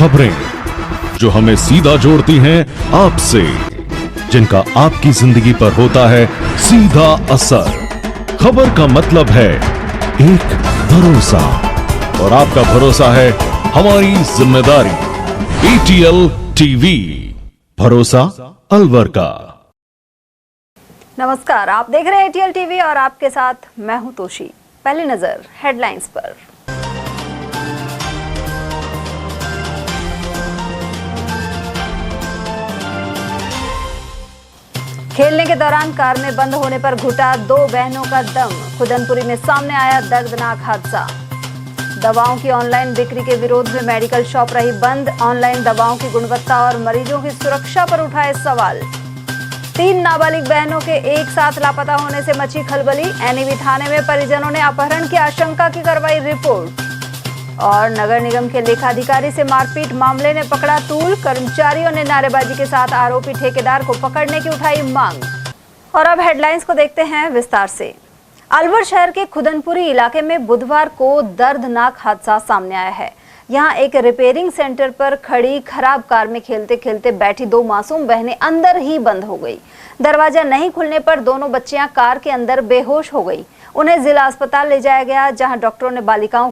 खबरें जो हमें सीधा जोड़ती हैं आपसे, जिनका आपकी जिंदगी पर होता है सीधा असर। खबर का मतलब है एक भरोसा, और आपका भरोसा है हमारी जिम्मेदारी। ATL टीवी, भरोसा अलवर का। नमस्कार, आप देख रहे हैं ATL टीवी और आपके साथ मैं हूं तोशी। पहली नजर हेडलाइंस पर। खेलने के दौरान कार में बंद होने पर घुटा 2 बहनों का दम। खुदनपुरी में सामने आया दर्दनाक हादसा। दवाओं की ऑनलाइन बिक्री के विरोध में मेडिकल शॉप रही बंद। ऑनलाइन दवाओं की गुणवत्ता और मरीजों की सुरक्षा पर उठाए सवाल। 3 नाबालिग बहनों के एक साथ लापता होने से मची खलबली। NEB थाने में परिजनों ने अपहरण की आशंका की करवाई रिपोर्ट। और नगर निगम के लेखाधिकारी से मारपीट मामले ने पकड़ा तूल। कर्मचारियों ने नारेबाजी के साथ आरोपी ठेकेदार को पकड़ने की उठाई मांग। और अब हेडलाइंस को देखते हैं विस्तार से। अलवर शहर के खुदनपुरी इलाके में बुधवार को दर्दनाक हादसा सामने आया है। यहां एक रिपेयरिंग सेंटर पर खड़ी खराब कार में खेलते खेलते बैठी 2 मासूम बहनें अंदर ही बंद हो गई। दरवाजा नहीं खुलने पर दोनों बच्चियां कार के अंदर बेहोश हो गई। उन्हें जिला अस्पताल ले जाया गया, जहां डॉक्टरों ने बालिकाओं को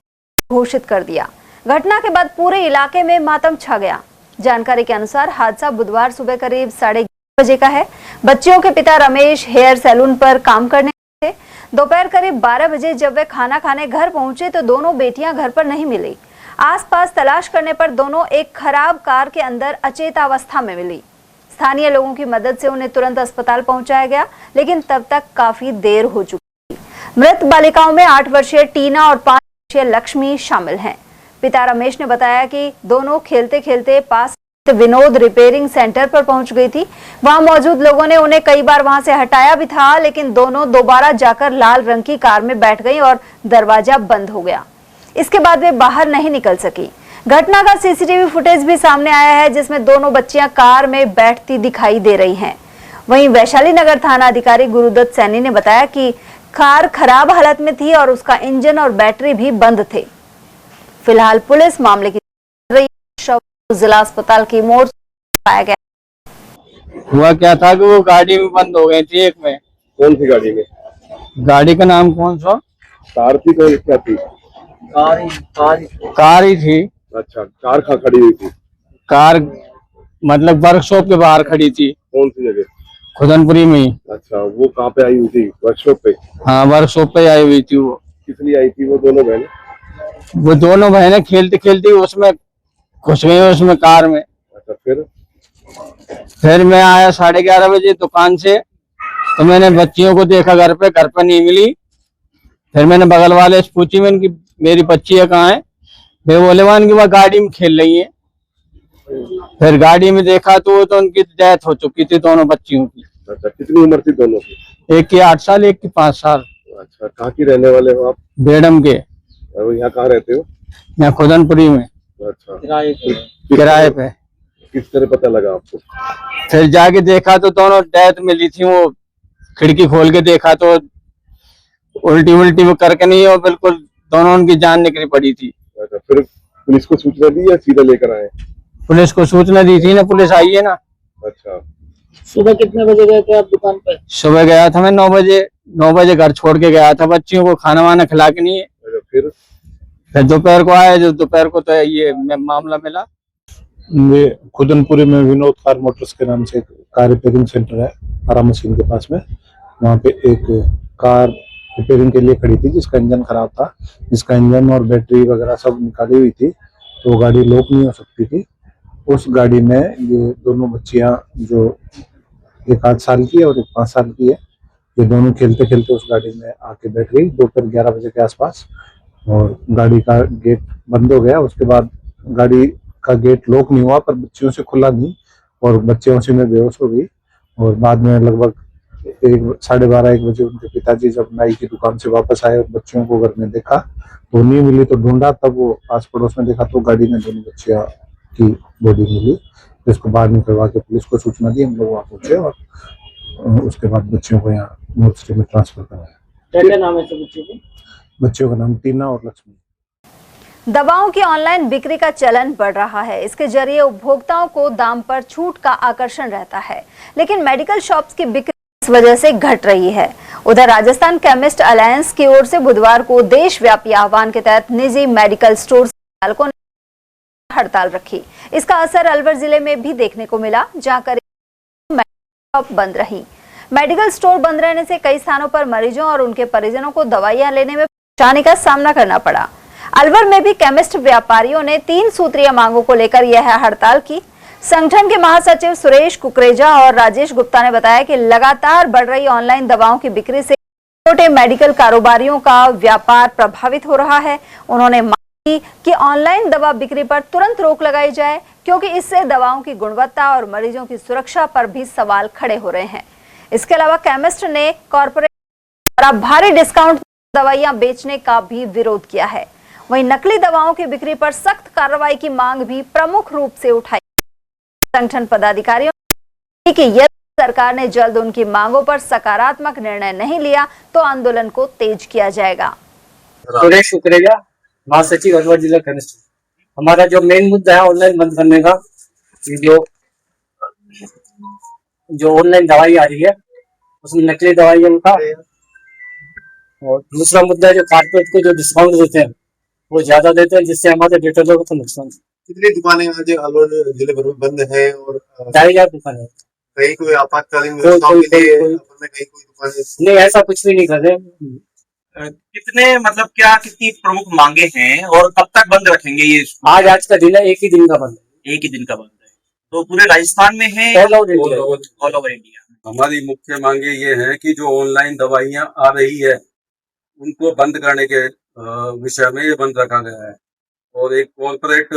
घोषित कर दिया। घटना के बाद पूरे इलाके में मातम छा गया। जानकारी के अनुसार हादसा बुधवार सुबह करीब 11:30 बजे का है। बच्चियों के पिता रमेश हेयर सैलून पर काम करने थे। दोपहर करीब 12 बजे जब वे खाना खाने घर पहुंचे तो दोनों बेटियां घर पर नहीं मिली। आसपास तलाश करने पर दोनों एक खराब कार के अंदर अचेत अवस्था में मिली। स्थानीय लोगों की मदद से उन्हें तुरंत अस्पताल पहुंचाया गया, लेकिन तब तक काफी देर हो चुकी थी। मृत बालिकाओं में 8 वर्षीय टीना और 5 वर्षीय लक्ष्मी शामिल हैं। पिता रमेश ने बताया कि दोनों खेलते खेलते पास विनोद रिपेयरिंग सेंटर पर पहुंच गई थी। वहां मौजूद लोगों ने उन्हें कई बार वहां से हटाया भी था, लेकिन दोनों दोबारा जाकर लाल रंग की कार में बैठ गई और दरवाजा बंद हो गया। इसके बाद वे बाहर नहीं निकल सकी। घटना का CCTV फुटेज भी सामने आया है, जिसमें दोनों बच्चियां कार में बैठती दिखाई दे रही हैं। वहीं वैशाली नगर थाना अधिकारी गुरुदत्त सैनी ने बताया कि कार खराब हालत में थी और उसका इंजन और बैटरी भी बंद थे। फिलहाल पुलिस मामले की शव जिला अस्पताल की मोड़ पाया गया। हुआ क्या था कि वो गाड़ी में बंद हो गई थी। एक में कौन सी गाड़ी में? गाड़ी का नाम कौन सा? कार थी तो क्या थी? कार ही थी। अच्छा, कार कहाँ खड़ी हुई थी? कार मतलब वर्कशॉप के बाहर खड़ी थी। कौन सी जगह? खुदनपुरी में ही। अच्छा, वो कहाँ पे आई हुई थी? वर्कशॉप पे? हाँ, वर्कशॉप पे आई हुई थी। वो किस लिए आई थी वो दोनों बहनें? वो दोनों बहनें खेलते खेलते उसमें घुस गई, उसमें कार में। अच्छा, फिर मैं आया 11:30 बजे दुकान से, तो मैंने बच्चियों को देखा घर पे नहीं मिली। फिर मैंने बगल वाले से पूछी मैंने कि मेरी बच्चियां कहाँ है? वे बोले वन की वह गाड़ी में खेल रही है। फिर गाड़ी में देखा तो उनकी डेथ हो चुकी थी दोनों बच्चियों की। अच्छा, कितनी उम्र थी दोनों की? एक की 8 साल, एक की 5 साल। अच्छा, कहाँ की रहने वाले हो आप? बेडम के। और यहाँ कहाँ रहते हो? यहाँ खुदनपुरी में। अच्छा, किराए पे। किस तरह पता लगा आपको? फिर जाके देखा तो दोनों डेथ मिली थी। वो खिड़की खोल के देखा तो उल्टी वो करके नहीं, और बिल्कुल दोनों उनकी जान निकली पड़ी थी। अच्छा, फिर पुलिस को सूचना दी या सीधा लेकर आए? पुलिस को सूचना दी थी ना, पुलिस आई है ना। अच्छा, सुबह कितने बजे गए थे आप दुकान पे? सुबह गया था मैं 9 बजे घर छोड़ के गया था। बच्चियों को खाना वाना खिला के नहीं है। अच्छा, फिर दोपहर को आया, जो दोपहर को तो ये मामला मिला। ये खुदनपुरी में विनोद कार मोटर्स के नाम से एक कार रिपेयरिंग सेंटर है, आरा मशीन के पास में। वहाँ पे एक कार रिपेयरिंग के लिए खड़ी थी, जिसका इंजन खराब था। जिसका इंजन और बैटरी वगैरह सब निकाली हुई थी, तो गाड़ी लॉक नहीं हो सकती थी। उस गाड़ी में ये दोनों बच्चियां, जो एक 8 साल की है और एक 5 साल की है, ये दोनों खेलते खेलते उस गाड़ी में आके बैठ गई दोपहर 11 बजे के आसपास। और गाड़ी का गेट बंद हो गया। उसके बाद गाड़ी का गेट लॉक नहीं हुआ, पर बच्चियों से खुला नहीं, और बच्चे उसी में बेहोश हो गई। और बाद में लगभग 12:30-1 बजे उनके पिताजी जब नाई की दुकान से वापस आए और बच्चियों को घर में देखा तो नहीं मिली, तो ढूंढा। तब वो आस पड़ोस में देखा तो गाड़ी में दोनों बच्चियां की बॉडी मिली, जिसको बाहर निकलवा के पुलिस को सूचना दी। हम लोग वहाँ पहुंचे और उसके बाद बच्चियों को यहाँ मोर्चरी में ट्रांसफर कराया। क्या नाम है बच्चों के? बच्चियों का नाम टीना और लक्ष्मी। दवाओं की ऑनलाइन बिक्री का चलन बढ़ रहा है। इसके जरिए उपभोक्ताओं को दाम पर छूट का आकर्षण रहता है, लेकिन मेडिकल शॉप्स की बिक्री इस वजह से घट रही है। उधर राजस्थान केमिस्ट अलायंस की ओर से बुधवार को देशव्यापी आह्वान के तहत निजी मेडिकल स्टोर चालकों ने हड़ताल रखी। इसका असर अलवर जिले में भी देखने को मिला, जहां करीब मेडिकल शॉप बंद रही। मेडिकल स्टोर बंद रहने से कई स्थानों पर मरीजों और उनके परिजनों को दवाइयां लेने में परेशानी का सामना करना पड़ा। अलवर में भी केमिस्ट व्यापारियों ने 3 सूत्रीय मांगों को लेकर यह हड़ताल की। संगठन के महासचिव सुरेश कुकरेजा और राजेश गुप्ता ने बताया कि लगातार बढ़ रही ऑनलाइन दवाओं की बिक्री से छोटे मेडिकल कारोबारियों का व्यापार प्रभावित हो रहा है। उन्होंने मांग की कि ऑनलाइन दवा बिक्री पर तुरंत रोक लगाई जाए, क्योंकि इससे दवाओं की गुणवत्ता और मरीजों की सुरक्षा पर भी सवाल खड़े हो रहे हैं। इसके अलावा केमिस्ट ने कॉर्पोरेट द्वारा भारी डिस्काउंट दवाइयां बेचने का भी विरोध किया है। वहीं नकली दवाओं की बिक्री पर सख्त कार्रवाई की मांग भी प्रमुख रूप से उठाई। संगठन पदाधिकारियों ने कि यदि सरकार ने जल्द उनकी मांगों पर सकारात्मक निर्णय नहीं लिया तो आंदोलन को तेज किया जाएगा। सुरेश कुकरेजा, महासचिव अलवर जिला केमिस्ट। हमारा जो मेन मुद्दा है ऑनलाइन बंद करने का, जो ऑनलाइन दवाई आ रही है उसमें नकली दवाइयों का, और दूसरा मुद्दा है जो कारपोरेट को जो डिस्काउंट देते हैं वो ज्यादा देते हैं, जिससे हमारे रिटेलर को तो नुकसान। कितनी दुकानें आज अलवर जिले भर में बंद है और 2,500 दुकानें। कहीं कोई आपातकालीन कोई दुकानें नहीं, ऐसा कुछ भी नहीं कर रहे। कितने मतलब क्या कितनी प्रमुख मांगे हैं और कब तक बंद रखेंगे ये? आज का दिन है, एक ही दिन का बंद है। एक ही दिन का बंद है तो पूरे राजस्थान में है? All over India. हमारी मुख्य मांगे ये हैं कि जो ऑनलाइन दवाइयां आ रही है उनको बंद करने के विषय में ये बंद रखा गया है, और एक कॉर्पोरेट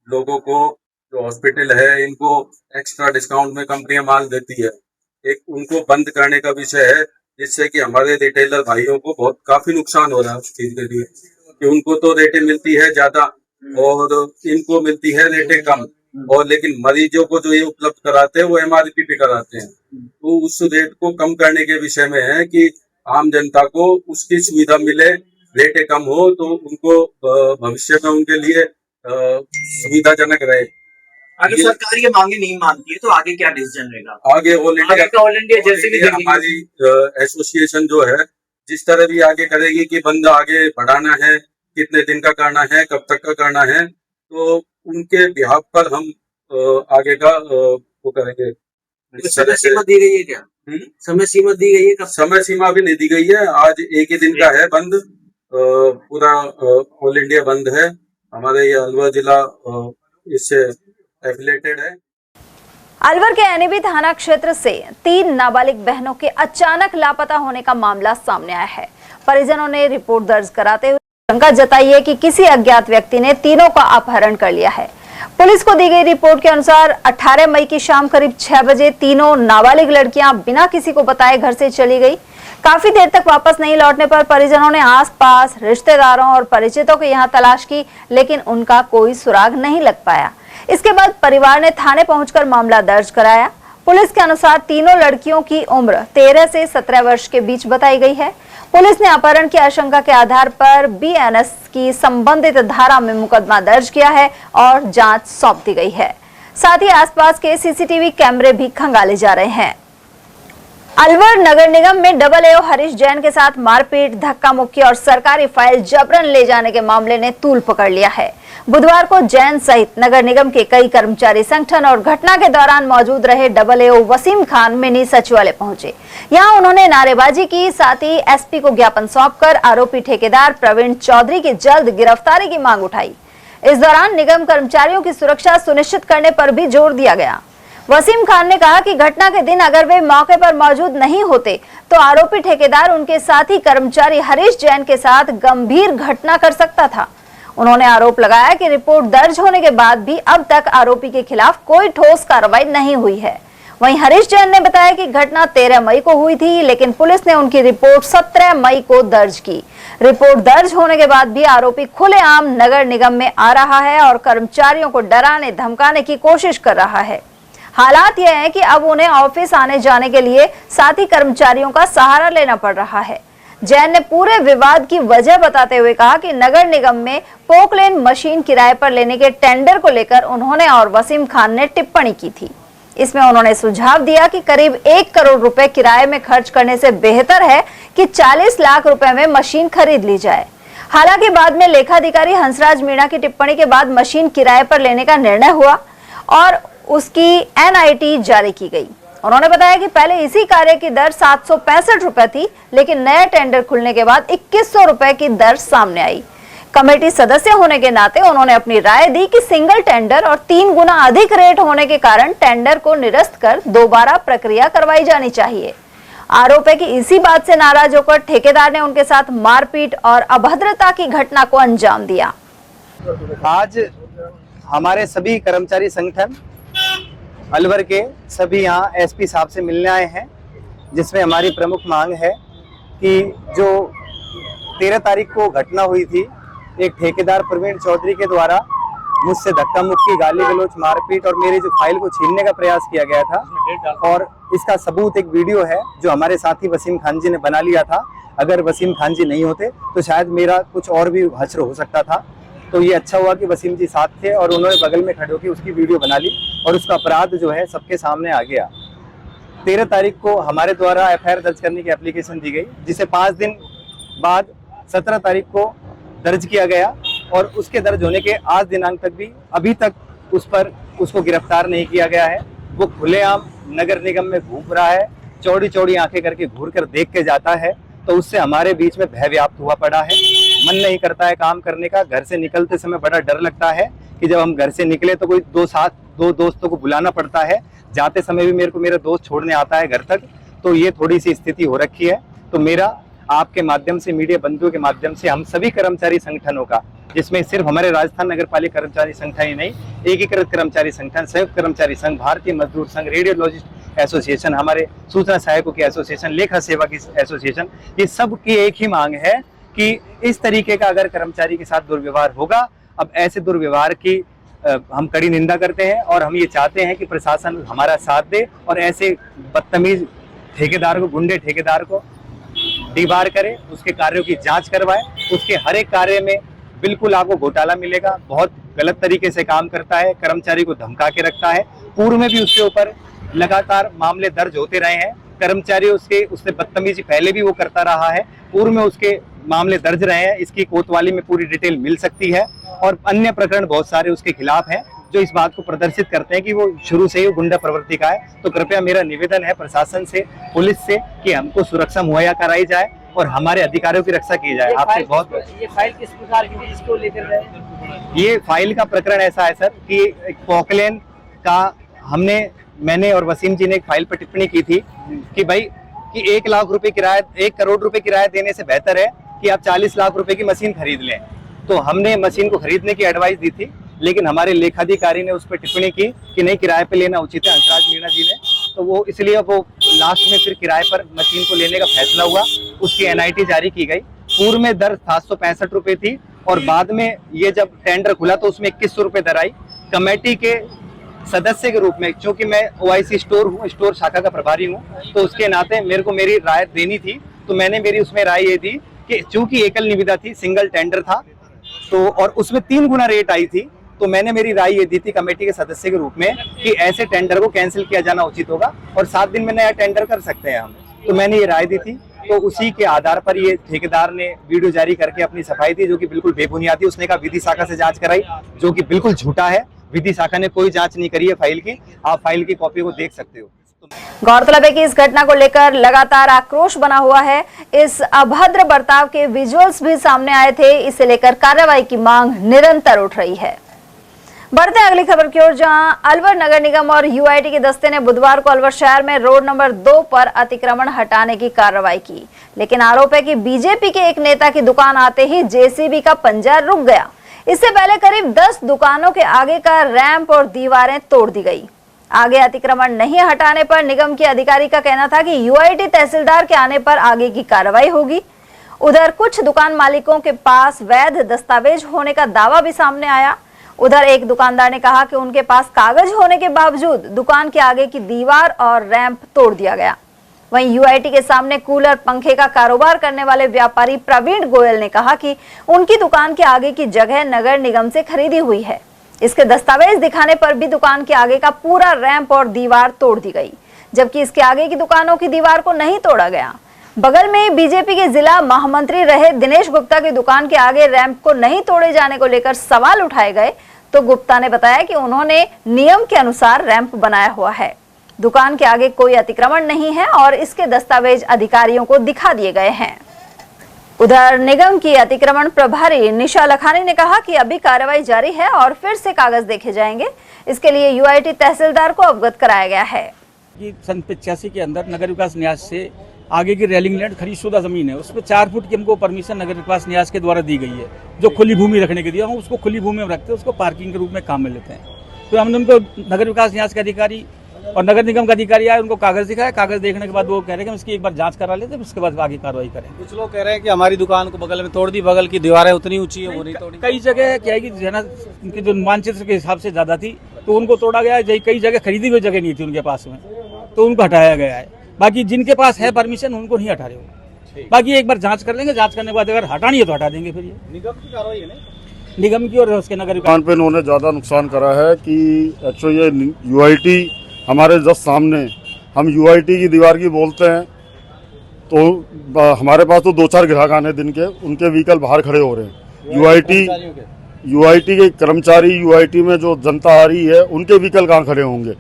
लोगों को जो हॉस्पिटल है इनको एक्स्ट्रा डिस्काउंट में कंपनियां माल देती है, एक उनको बंद करने का विषय है, जिससे कि हमारे रिटेलर भाइयों को बहुत काफी नुकसान हो रहा है उस चीज के लिए कि उनको तो रेटें मिलती है ज्यादा और इनको मिलती है रेटें कम, और लेकिन मरीजों को जो ये उपलब्ध कराते हैं वो MRP पे कराते हैं। तो उस रेट को कम करने के विषय में है कि आम जनता को उसकी सुविधा मिले, रेटें कम हो तो उनको भविष्य में उनके लिए सुविधाजनक रहे। अगर सरकार ये मांगे नहीं मानती है तो आगे क्या डिसीजन रहेगा? आगे ऑल इंडिया जैसे भी हमारी एसोसिएशन जो है जिस तरह भी आगे करेगी कि बंद आगे बढ़ाना है, कितने दिन का करना है, कब तक का करना है, तो उनके बिहाफ पर हम आगे का वो करेंगे। समय सीमा दी गई है क्या? समय सीमा दी गई है? कब? समय सीमा भी नहीं दी गई है, आज एक ही दिन का है बंद, पूरा ऑल इंडिया बंद है। हमारे ये अलवर जिला इससे एफिलेटेड है। अलवर के एनएबी थाना क्षेत्र से 3 नाबालिग बहनों के अचानक लापता होने का मामला सामने आया है। परिजनों ने रिपोर्ट दर्ज कराते हुए शंका जताई है कि किसी अज्ञात व्यक्ति ने तीनों का अपहरण कर लिया है। पुलिस को दी गई रिपोर्ट के अनुसार 18 मई की शाम करीब 6 बजे तीनों नाबालिग लड़कियां बिना किसी को बताए घर से चली गई। काफी देर तक वापस नहीं लौटने पर परिजनों ने आसपास रिश्तेदारों और परिचितों के यहां तलाश की, लेकिन उनका कोई सुराग नहीं लग पाया। इसके बाद परिवार ने थाने पहुंचकर मामला दर्ज कराया। पुलिस के अनुसार तीनों लड़कियों की उम्र 13 से 17 वर्ष के बीच बताई गई है। पुलिस ने अपहरण की आशंका के आधार पर BNS की संबंधित धारा में मुकदमा दर्ज किया है और जांच सौंप दी गई है। साथ ही आसपास के CCTV कैमरे भी खंगाले जा रहे हैं। अलवर नगर निगम में AAO हरीश जैन के साथ मारपीट, धक्का मुक्की और सरकारी फाइल जबरन ले जाने के मामले ने तूल पकड़ लिया है। बुधवार को जैन सहित नगर निगम के कई कर्मचारी संगठन और घटना के दौरान मौजूद रहे AAO वसीम खान मिनी सचिवालय पहुंचे। यहां उन्होंने नारेबाजी की, साथ ही SP को ज्ञापन सौंपकर आरोपी ठेकेदार प्रवीण चौधरी की जल्द गिरफ्तारी की मांग उठाई। इस दौरान निगम कर्मचारियों की सुरक्षा सुनिश्चित करने पर भी जोर दिया गया। वसीम खान ने कहा कि घटना के दिन अगर वे मौके पर मौजूद नहीं होते तो आरोपी ठेकेदार उनके साथी कर्मचारी हरीश जैन के साथ गंभीर घटना कर सकता था। उन्होंने आरोप लगाया कि रिपोर्ट दर्ज होने के बाद भी अब तक आरोपी के खिलाफ कोई ठोस कार्रवाई नहीं हुई है। वहीं हरीश जैन ने बताया कि घटना 13 मई को हुई थी, लेकिन पुलिस ने उनकी रिपोर्ट 17 मई को दर्ज की। रिपोर्ट दर्ज होने के बाद भी आरोपी खुलेआम नगर निगम में आ रहा है और कर्मचारियों को डराने धमकाने की कोशिश कर रहा है। हालात यह है कि अब उन्हें ऑफिस आने जाने के लिए साथी कर्मचारियों का सहारा लेना पड़ रहा है। जैन ने पूरे विवाद की वजह बताते हुए कहा कि नगर निगम में पोकलेन मशीन किराए पर लेने के टेंडर को लेकर उन्होंने और वसीम खान ने टिप्पणी की थी। इसमें उन्होंने सुझाव दिया कि करीब 1 करोड़ रुपए किराए में खर्च करने से बेहतर है कि 40 लाख रुपए में मशीन खरीद ली जाए। हालांकि बाद में लेखाधिकारी हंसराज मीणा की टिप्पणी के बाद मशीन किराए पर लेने का निर्णय हुआ और उसकी एनआईटी जारी की गई। उन्होंने बताया कि पहले इसी कार्य की दर 765 रुपए थी, लेकिन नया टेंडर खुलने के बाद 2100 रुपए की दर सामने आई। कमेटी सदस्य होने के नाते उन्होंने अपनी राय दी कि सिंगल टेंडर और 3 गुना अधिक रेट होने के कारण टेंडर को निरस्त कर दोबारा प्रक्रिया करवाई जानी चाहिए। आरोप है कि इसी बात से नाराज होकर ठेकेदार ने उनके साथ मारपीट और अभद्रता की घटना को अंजाम दिया। आज हमारे सभी कर्मचारी संगठन अलवर के सभी यहाँ एसपी साहब से मिलने आए हैं, जिसमें हमारी प्रमुख मांग है कि जो 13 तारीख को घटना हुई थी, एक ठेकेदार प्रवीण चौधरी के द्वारा मुझसे धक्का मुक्की, गाली गलौज, मारपीट और मेरी जो फाइल को छीनने का प्रयास किया गया था, और इसका सबूत एक वीडियो है जो हमारे साथी वसीम खान जी ने बना लिया था। अगर वसीम खान जी नहीं होते तो शायद मेरा कुछ और भी हश्र हो सकता था। तो ये अच्छा हुआ कि वसीम जी साथ थे और उन्होंने बगल में खड़े होकर उसकी वीडियो बना ली और उसका अपराध जो है सबके सामने आ गया। 13 तारीख को हमारे द्वारा एफआईआर दर्ज करने की एप्लीकेशन दी गई, जिसे 5 दिन बाद 17 तारीख को दर्ज किया गया और उसके दर्ज होने के आज दिनांक तक भी अभी तक उसको गिरफ्तार नहीं किया गया है। वो खुलेआम नगर निगम में घूम रहा है, चौड़ी चौड़ी आंखें करके घूर कर देख के जाता है। तो उससे हमारे बीच में भय व्याप्त हुआ पड़ा है। मन नहीं करता है काम करने का। घर से निकलते समय बड़ा डर लगता है कि जब हम घर से निकले तो कोई दो दोस्तों को बुलाना पड़ता है। जाते समय भी मेरे को मेरा दोस्त छोड़ने आता है घर तक। तो ये थोड़ी सी स्थिति हो रखी है। तो मेरा आपके माध्यम से, मीडिया बंधुओं के माध्यम से हम सभी कर्मचारी संगठनों का, जिसमें सिर्फ हमारे राजस्थान नगर पालिका कर्मचारी संगठन ही नहीं, एकीकृत कर्मचारी संगठन, संयुक्त कर्मचारी संघ, भारतीय मजदूर संघ, रेडियोलॉजिस्ट एसोसिएशन, हमारे सूचना सहायकों की एसोसिएशन, लेखा सेवा की एसोसिएशन, ये सब की एक ही मांग है कि इस तरीके का अगर कर्मचारी के साथ दुर्व्यवहार होगा, अब ऐसे दुर्व्यवहार की हम कड़ी निंदा करते हैं और हम ये चाहते हैं कि प्रशासन हमारा साथ दे और ऐसे बदतमीज ठेकेदार को, गुंडे ठेकेदार को डीबार करे, उसके कार्यों की जांच करवाए। उसके हर एक कार्य में बिल्कुल आपको घोटाला मिलेगा। बहुत गलत तरीके से काम करता है, कर्मचारी को धमका के रखता है। पूर्व में भी उसके ऊपर लगातार मामले दर्ज होते रहे हैं। कर्मचारी उससे बदतमीजी पहले भी वो करता रहा है। पूर्व में उसके मामले दर्ज रहे हैं। इसकी कोतवाली में पूरी डिटेल मिल सकती है और अन्य प्रकरण बहुत सारे उसके खिलाफ हैं जो इस बात को प्रदर्शित करते हैं कि वो शुरू से ही गुंडा प्रवृत्ति का है। तो कृपया मेरा निवेदन है प्रशासन से, पुलिस से, कि हमको सुरक्षा मुहैया कराई जाए और हमारे अधिकारियों की रक्षा की जाए। आपसे बहुत ये फाइल किस प्रकार की है, इसको लेकर गए? ये फाइल का प्रकरण ऐसा है सर कि एक पोकलेन का मैंने और वसीम जी ने एक फाइल पर टिप्पणी की थी कि भाई कि 1 करोड़ रुपए किराया देने से बेहतर है कि आप 40 लाख रुपए की मशीन खरीद लें। तो हमने मशीन को खरीदने की एडवाइस दी थी, लेकिन हमारे लेखाधिकारी ने उस पर टिप्पणी की कि नहीं, किराए पे लेना उचित है, हंसराज मीणा जी ने। तो वो इसलिए वो लास्ट में फिर किराए पर मशीन को लेने का फैसला हुआ। उसकी एनआईटी जारी की गई। पूर्व में दर 765 रुपए थी और बाद में ये जब टेंडर खुला तो उसमें 2100 रुपए दर आई। कमेटी के सदस्य के रूप में, क्योंकि मैं ओआईसी स्टोर शाखा का प्रभारी हूँ, तो उसके नाते मेरे को मेरी राय देनी थी। तो मैंने मेरी उसमें राय ये दी कि चूंकि एकल निविदा थी, सिंगल टेंडर था, तो और उसमें 3 गुना रेट आई थी, तो मैंने मेरी राय ये दी थी कमेटी के सदस्य के रूप में कि ऐसे टेंडर को कैंसिल किया जाना उचित होगा और 7 दिन में नया टेंडर कर सकते हैं हम। तो मैंने ये राय दी थी। तो उसी के आधार पर ये ठेकेदार ने वीडियो जारी करके अपनी सफाई दी, जो कि बिल्कुल बेबुनियाद थी। उसने कहा विधि शाखा से जांच कराई, जो कि बिल्कुल झूठा है। विधि शाखा ने कोई जांच नहीं करी है फाइल की। आप फाइल की कॉपी को देख सकते हो। गौरतलब है कि इस घटना को लेकर लगातार आक्रोश बना हुआ है। इस अभद्र बर्ताव के विजुअल्स भी सामने आए थे। इसे लेकर कार्रवाई की मांग निरंतर उठ रही है। बढ़ते अगली खबर की ओर, जहां अलवर नगर निगम और यूआईटी के दस्ते ने बुधवार को अलवर शहर में रोड नंबर 2 पर अतिक्रमण हटाने की कार्रवाई की, लेकिन आरोप है कि बीजेपी के एक नेता की दुकान आते ही जेसीबी का पंजा रुक गया। इससे पहले करीब 10 दुकानों के आगे का रैंप और दीवारें तोड़ दी गई। आगे अतिक्रमण नहीं हटाने पर निगम के अधिकारी का कहना था कि यूआईटी तहसीलदार के आने पर आगे की कार्रवाई होगी। उधर कुछ दुकान मालिकों के पास वैध दस्तावेज होने का दावा भी सामने आया। उधर एक दुकानदार ने कहा कि उनके पास कागज होने के बावजूद दुकान के आगे की दीवार और रैंप तोड़ दिया गया। वहीं यूआईटी के सामने कूलर पंखे का कारोबार करने वाले व्यापारी प्रवीण गोयल ने कहा कि उनकी दुकान के आगे की जगह नगर निगम से खरीदी हुई है। इसके दस्तावेज दिखाने पर भी दुकान के आगे का पूरा रैंप और दीवार तोड़ दी गई, जबकि इसके आगे की दुकानों की दीवार को नहीं तोड़ा गया। बगल में बीजेपी के जिला महामंत्री रहे दिनेश गुप्ता की दुकान के आगे रैंप को नहीं तोड़े जाने को लेकर सवाल उठाए गए तो गुप्ता ने बताया कि उन्होंने नियम के अनुसार रैंप बनाया हुआ है। दुकान के आगे कोई अतिक्रमण नहीं है और इसके दस्तावेज अधिकारियों को दिखा दिए गए हैं। उधर निगम की अतिक्रमण प्रभारी निशा लखानी ने कहा कि अभी कार्रवाई जारी है और फिर से कागज देखे जाएंगे। इसके लिए यूआईटी तहसीलदार को अवगत कराया गया है कि सन 85 के अंदर नगर विकास न्यास से आगे की रेलिंग लैंड खरीदशुदा जमीन है, उसमें 4 फुट की हमको परमिशन नगर विकास न्यास के द्वारा दी गई है, जो खुली भूमि रखने के लिए हम उसको खुली भूमि में रखते हैं, उसको पार्किंग के रूप में काम में लेते हैं। तो हमने उनको नगर विकास न्यास के अधिकारी और नगर निगम का अधिकारी आए, उनको कागज दिखाया। कागज देखने के बाद वो कह रहे हैं कि हम इसकी एक बार जांच करा लेते हैं, उसके बाद आगे कार्रवाई करें। कुछ लोग कह रहे हैं कि हमारी दुकान को बगल में तोड़ दी, बगल की दीवारें उतनी ऊंची है वो नहीं तोड़ी। कई जगह क्या है कि उनकी जो मानचित्र के हिसाब से ज्यादा थी तो उनको तोड़ा गया है। कई जगह खरीदी हुई जगह नहीं थी उनके पास में, तो उनको हटाया गया है। बाकी जिनके पास है परमिशन उनको नहीं हटा रहे हो। बाकी एक बार जांच कर लेंगे, जांच करने के बाद अगर हटानी है तो हटा देंगे। फिर ये निगम की कार्रवाई है ना, निगम की और उसके नगर दुकान पे इन्होंने ज़्यादा नुकसान करा है कि एक्चुअली ये यूआईटी हमारे जस्ट सामने, हम यूआईटी की दीवार की बोलते हैं तो हमारे पास तो 2-4 ग्राहक आने दिन के, उनके व्हीकल बाहर खड़े हो रहे हैं। यूआईटी के कर्मचारी, यूआईटी में जो जनता आ रही है उनके व्हीकल कहाँ खड़े होंगे?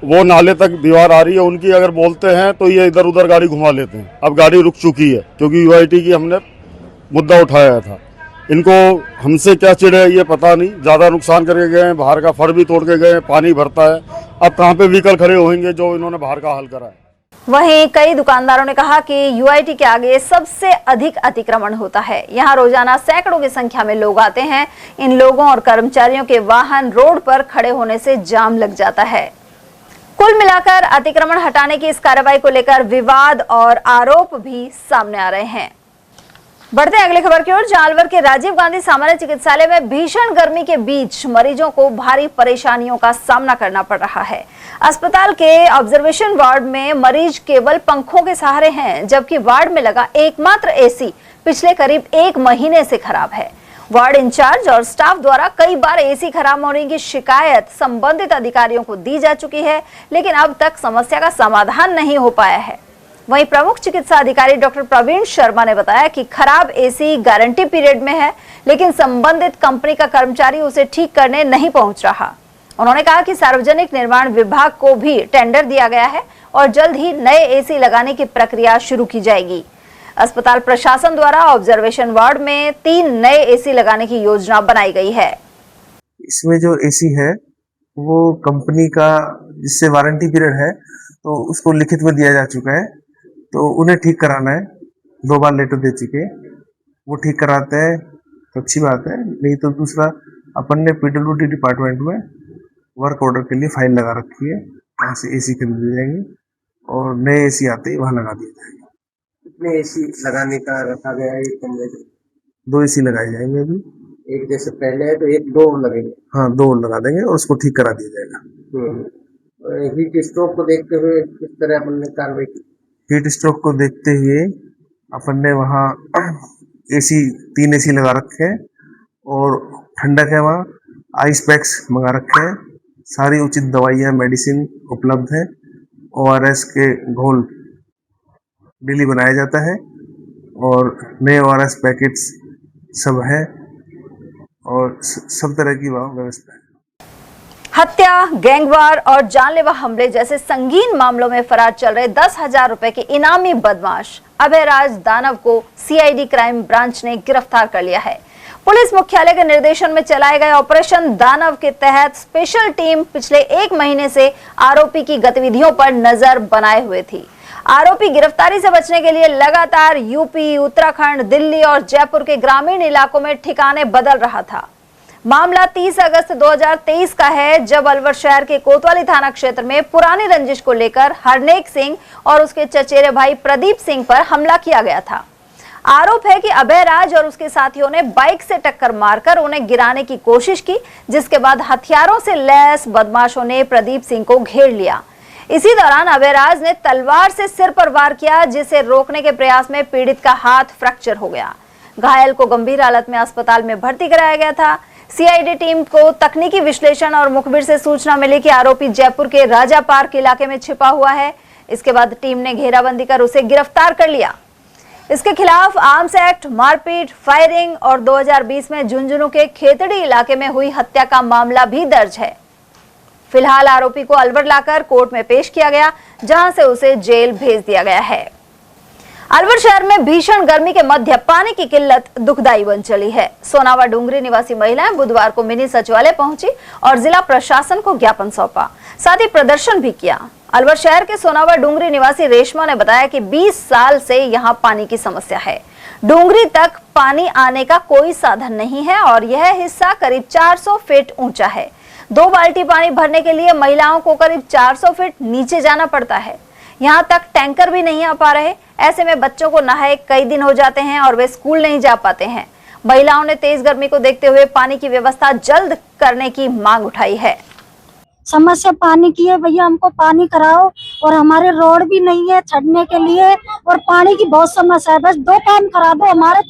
वो नाले तक दीवार आ रही है उनकी, अगर बोलते हैं तो ये इधर उधर गाड़ी घुमा लेते हैं। अब गाड़ी रुक चुकी है क्योंकि यूआईटी की हमने मुद्दा उठाया था। इनको हमसे क्या चिढ़ है ये पता नहीं, ज़्यादा नुकसान करके गए हैं, बाहर का फर भी तोड़ के गए, पानी भरता है। अब कहाँ पे व्हीकल खड़े होंगे जो इन्होंने बाहर का हल करा है। वहीं कई दुकानदारों ने कहा कि यूआईटी के आगे सबसे अधिक अतिक्रमण होता है। यहां रोजाना सैकड़ों की संख्या में लोग आते हैं। इन लोगों और कर्मचारियों के वाहन रोड पर खड़े होने से जाम लग जाता है। कुल मिलाकर अतिक्रमण हटाने की इस कार्रवाई को लेकर विवाद और आरोप भी सामने आ रहे हैं। बढ़ते हैं अगली खबर की ओर। अलवर के राजीव गांधी सामान्य चिकित्सालय में भीषण गर्मी के बीच मरीजों को भारी परेशानियों का सामना करना पड़ रहा है। अस्पताल के ऑब्जर्वेशन वार्ड में मरीज केवल पंखों के सहारे हैं, जबकि वार्ड में लगा एकमात्र एसी पिछले करीब 1 महीने से खराब है। वार्ड इंचार्ज और स्टाफ द्वारा कई बार एसी खराब होने की शिकायत संबंधित अधिकारियों को दी जा चुकी है, लेकिन अब तक समस्या का समाधान नहीं हो पाया है। वहीं प्रमुख चिकित्सा अधिकारी डॉक्टर प्रवीण शर्मा ने बताया कि खराब एसी गारंटी पीरियड में है, लेकिन संबंधित कंपनी का कर्मचारी उसे ठीक करने नहीं पहुंच रहा। उन्होंने कहा कि सार्वजनिक निर्माण विभाग को भी टेंडर दिया गया है और जल्द ही नए एसी लगाने की प्रक्रिया शुरू की जाएगी। अस्पताल प्रशासन द्वारा ऑब्जर्वेशन वार्ड में 3 नए एसी लगाने की योजना बनाई गई है। इसमें जो एसी है वो कंपनी का जिससे वारंटी पीरियड है तो उसको लिखित में दिया जा चुका है, तो उन्हें ठीक कराना है। 2 बार लेटर दे चुके, वो ठीक कराते हैं तो अच्छी बात है। नहीं तो दूसरा, अपन ने पीडब्ल्यूडी डिपार्टमेंट में वर्क ऑर्डर के लिए फाइल लगा रखी है, वहाँ से एसी खरीद ली जाएंगे और नए एसी आते ही वहाँ लगा दिए जाएंगे। कितने एसी लगाने का रखा गया है? 2 एसी लगाए जाएंगे अभी। एक जैसे पहले है तो 1-2 और लगेंगे। हाँ, 2 और लगा देंगे और उसको ठीक करा दिया जाएगा। हीट स्ट्रोक को देखते हुए किस तरह अपन ने कार्रवाई की? हीट स्ट्रोक को देखते हुए अपन ने वहाँ एसी 3 एसी लगा रखे हैं और ठंडक है, वहाँ आइस पैक्स मंगा रखे हैं। सारी उचित दवाइयाँ, मेडिसिन उपलब्ध है। ORS के घोल डेली बनाया जाता है और नए ORS पैकेट्स सब है और सब तरह की वहाँ व्यवस्था है। हत्या, गैंगवार और जानलेवा हमले जैसे संगीन मामलों में फरार चल रहे 10,000 रुपए के इनामी बदमाश अभयराज दानव को सीआईडी क्राइम ब्रांच ने गिरफ्तार कर लिया है। पुलिस मुख्यालय के निर्देशन में चलाए गए ऑपरेशन दानव के तहत स्पेशल टीम पिछले 1 महीने से आरोपी की गतिविधियों पर नजर बनाए हुए थी। आरोपी गिरफ्तारी से बचने के लिए लगातार यूपी, उत्तराखंड, दिल्ली और जयपुर के ग्रामीण इलाकों में ठिकाने बदल रहा था। मामला 30 अगस्त 2023 का है, जब अलवर शहर के कोतवाली थाना क्षेत्र में पुरानी रंजिश को लेकर हरनेक सिंह और उसके चचेरे भाई प्रदीप सिंह पर हमला किया गया था। आरोप है कि अभयराज और उसके साथियों ने बाइक से टक्कर मारकर उन्हें गिराने की कोशिश की, जिसके बाद हथियारों से लैस बदमाशों ने प्रदीप सिंह को घेर लिया। इसी दौरान अभयराज ने तलवार से सिर पर वार किया, जिसे रोकने के प्रयास में पीड़ित का हाथ फ्रैक्चर हो गया। घायल को गंभीर हालत में अस्पताल में भर्ती कराया गया था। सीआईडी टीम को तकनीकी विश्लेषण और मुखबिर से सूचना मिली कि आरोपी जयपुर के राजा पार्क इलाके में छिपा हुआ है। इसके बाद टीम ने घेराबंदी कर उसे गिरफ्तार कर लिया। इसके खिलाफ आर्म्स एक्ट, मारपीट, फायरिंग और 2020 में झुंझुनू के खेतड़ी इलाके में हुई हत्या का मामला भी दर्ज है। फिलहाल आरोपी को अलवर लाकर कोर्ट में पेश किया गया, जहां से उसे जेल भेज दिया गया है। अलवर शहर में भीषण गर्मी के मध्य पानी की किल्लत दुखदाई बन चली है। सोनावा डूंगरी निवासी महिलाएं बुधवार को मिनी सचिवालय पहुंची और जिला प्रशासन को ज्ञापन सौंपा, साथ ही प्रदर्शन भी किया। अलवर शहर के सोनावा डूंगरी निवासी रेशमा ने बताया कि 20 साल से यहां पानी की समस्या है। डूंगरी तक पानी आने का कोई साधन नहीं है और यह हिस्सा करीब 400 फीट ऊंचा है। 2 बाल्टी पानी भरने के लिए महिलाओं को करीब 400 फीट नीचे जाना पड़ता है। यहाँ तक टैंकर भी नहीं आ पा रहे। ऐसे में बच्चों को नहाए कई दिन हो जाते हैं और वे स्कूल नहीं जा पाते हैं। महिलाओं ने तेज गर्मी को देखते हुए पानी की व्यवस्था जल्द करने की मांग उठाई है। समस्या पानी की है भैया, हमको पानी कराओ और हमारे रोड भी नहीं है चढ़ने के लिए और पानी की बहुत समस्या है। बस 2 काम करा दो हमारे,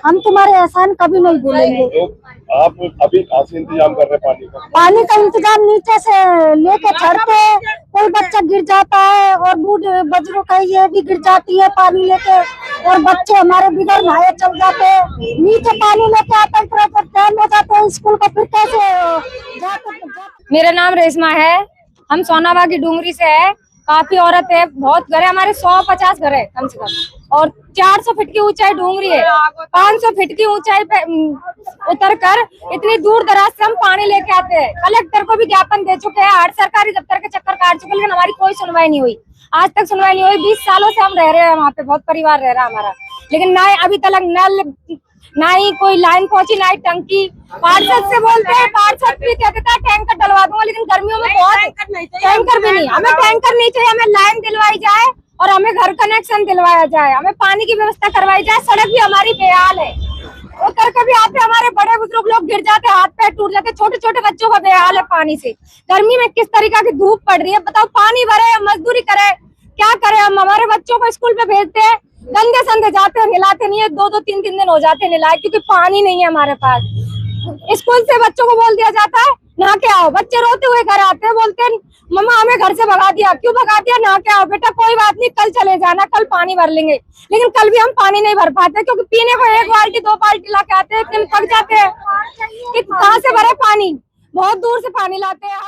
हम तुम्हारे एहसान कभी नहीं भूलेंगे। तो आप अभी कहाँ से इंतजाम कर रहे हैं पानी का? पानी का इंतजाम नीचे से लेके चढ़ते, कोई बच्चा गिर जाता है और बूढ़े बुजुर्ग है ये भी गिर जाती है पानी लेके, और बच्चे हमारे बिगड़ नहाए चल जाते हैं। नीचे पानी लेके आते टाइम हो जाते हैं स्कूल का, फिर कैसे जाते। मेरा नाम रेशमा है, हम सोनावा की डूंगरी से है। काफी औरत है, बहुत घर है हमारे, 150 घर है कम से कम, और 400 फीट की ऊंचाई डूंगरी है। 500 फीट की ऊंचाई पे उतर कर इतनी दूर दराज से हम पानी लेके आते हैं। कलेक्टर को भी ज्ञापन दे चुके हैं, 8 सरकारी दफ्तर के चक्कर काट चुके, लेकिन हमारी कोई सुनवाई नहीं हुई। आज तक सुनवाई नहीं हुई। 20 सालों से हम रह रहे हैं वहाँ पे, बहुत परिवार रह रहा है हमारा, लेकिन ना अभी तक नल, ना ही कोई लाइन पहुंची, ना ही टंकी। पार्षद से बोलते हैं, पार्षद भी कहते था टैंकर डलवा दूंगा, लेकिन गर्मियों में बहुत टैंकर भी नहीं। हमें टैंकर नहीं चाहिए, हमें लाइन दिलवाई जाए और हमें घर कनेक्शन दिलवाया जाए, हमें पानी की व्यवस्था करवाई जाए। सड़क भी हमारी बेहाल है, उतर के भी आते हमारे बड़े बुजुर्ग लोग गिर जाते, हाथ पैर टूट जाते, छोटे छोटे बच्चों का बेहाल है पानी से। गर्मी में किस तरीका की धूप पड़ रही है बताओ, पानी भरे, मजदूरी करे, क्या करे हम? हमारे बच्चों को स्कूल पे भेजते हैं, गंदे संदे जाते हैं, नहलाते नहीं है, 2-2, 3-3 दिन हो जाते हैं नहलाए, क्योंकि पानी नहीं है हमारे पास। स्कूल से बच्चों को बोल दिया जाता है नहा के आओ, बच्चे रोते हुए घर आते हैं, बोलते हैं मम्मा हमें घर से भगा दिया। क्यों भगा दिया? नहा के आओ बेटा, कोई बात नहीं, कल चले जाना, कल पानी भर लेंगे। लेकिन कल भी हम पानी नहीं भर पाते, क्योंकि पीने को 1 बाल्टी 2 बाल्टी ला के आते हैं, इतने थक जाते हैं कि कहाँ से भरे पानी, बहुत दूर से पानी लाते हैं।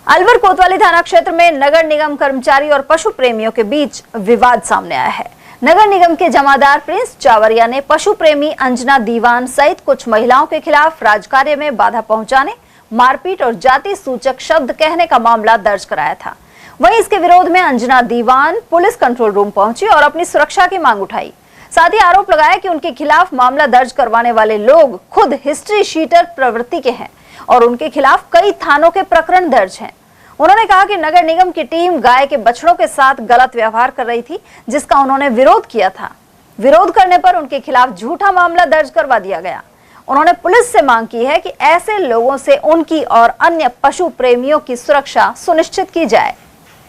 अलवर कोतवाली थाना क्षेत्र में नगर निगम कर्मचारी और पशु प्रेमियों के बीच विवाद सामने आया है। नगर निगम के जमादार प्रिंस चावरिया ने पशु प्रेमी अंजना दीवान सहित कुछ महिलाओं के खिलाफ राजकार्य में बाधा पहुंचाने, मारपीट और जाति सूचक शब्द कहने का मामला दर्ज कराया था। वहीं इसके विरोध में अंजना दीवान पुलिस कंट्रोल रूम पहुंची और अपनी सुरक्षा की मांग उठाई। साथ ही आरोप लगाया कि उनके खिलाफ मामला दर्ज करवाने वाले लोग खुद हिस्ट्री शीटर प्रवृत्ति के हैं और उनके खिलाफ कई थानों के प्रकरण दर्ज हैं। उन्होंने कहा कि नगर निगम की टीम गाय के बछड़ों के साथ गलत व्यवहार कर रही थी, जिसका उन्होंने विरोध किया था। विरोध करने पर उनके खिलाफ झूठा मामला दर्ज करवा दिया गया। उन्होंने पुलिस से मांग की है कि ऐसे लोगों से उनकी और अन्य पशु प्रेमियों की सुरक्षा सुनिश्चित की जाए।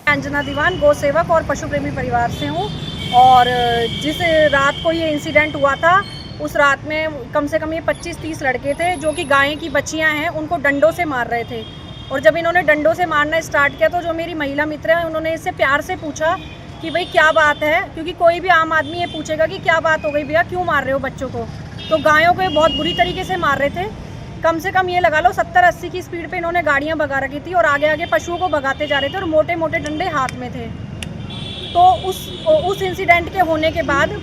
अंजना दीवान गौ सेवक और पशु प्रेमी परिवार से हूँ, और जिस रात को ये इंसिडेंट हुआ था उस रात में कम से कम ये 25-30 लड़के थे, जो कि गाय की बच्चियाँ हैं उनको डंडों से मार रहे थे। और जब इन्होंने डंडों से मारना स्टार्ट किया तो जो मेरी महिला मित्र है उन्होंने इससे प्यार से पूछा कि भाई क्या बात है, क्योंकि कोई भी आम आदमी ये पूछेगा कि क्या बात हो गई भैया, क्यों मार रहे हो बच्चों को। तो गायों को बहुत बुरी तरीके से मार रहे थे। कम से कम ये लगा लो 70-80 की स्पीड पे इन्होंने गाड़ियाँ भगा रखी थी और आगे आगे पशुओं को भगाते जा रहे थे और मोटे मोटे डंडे हाथ में थे। तो उस इंसिडेंट के होने के बाद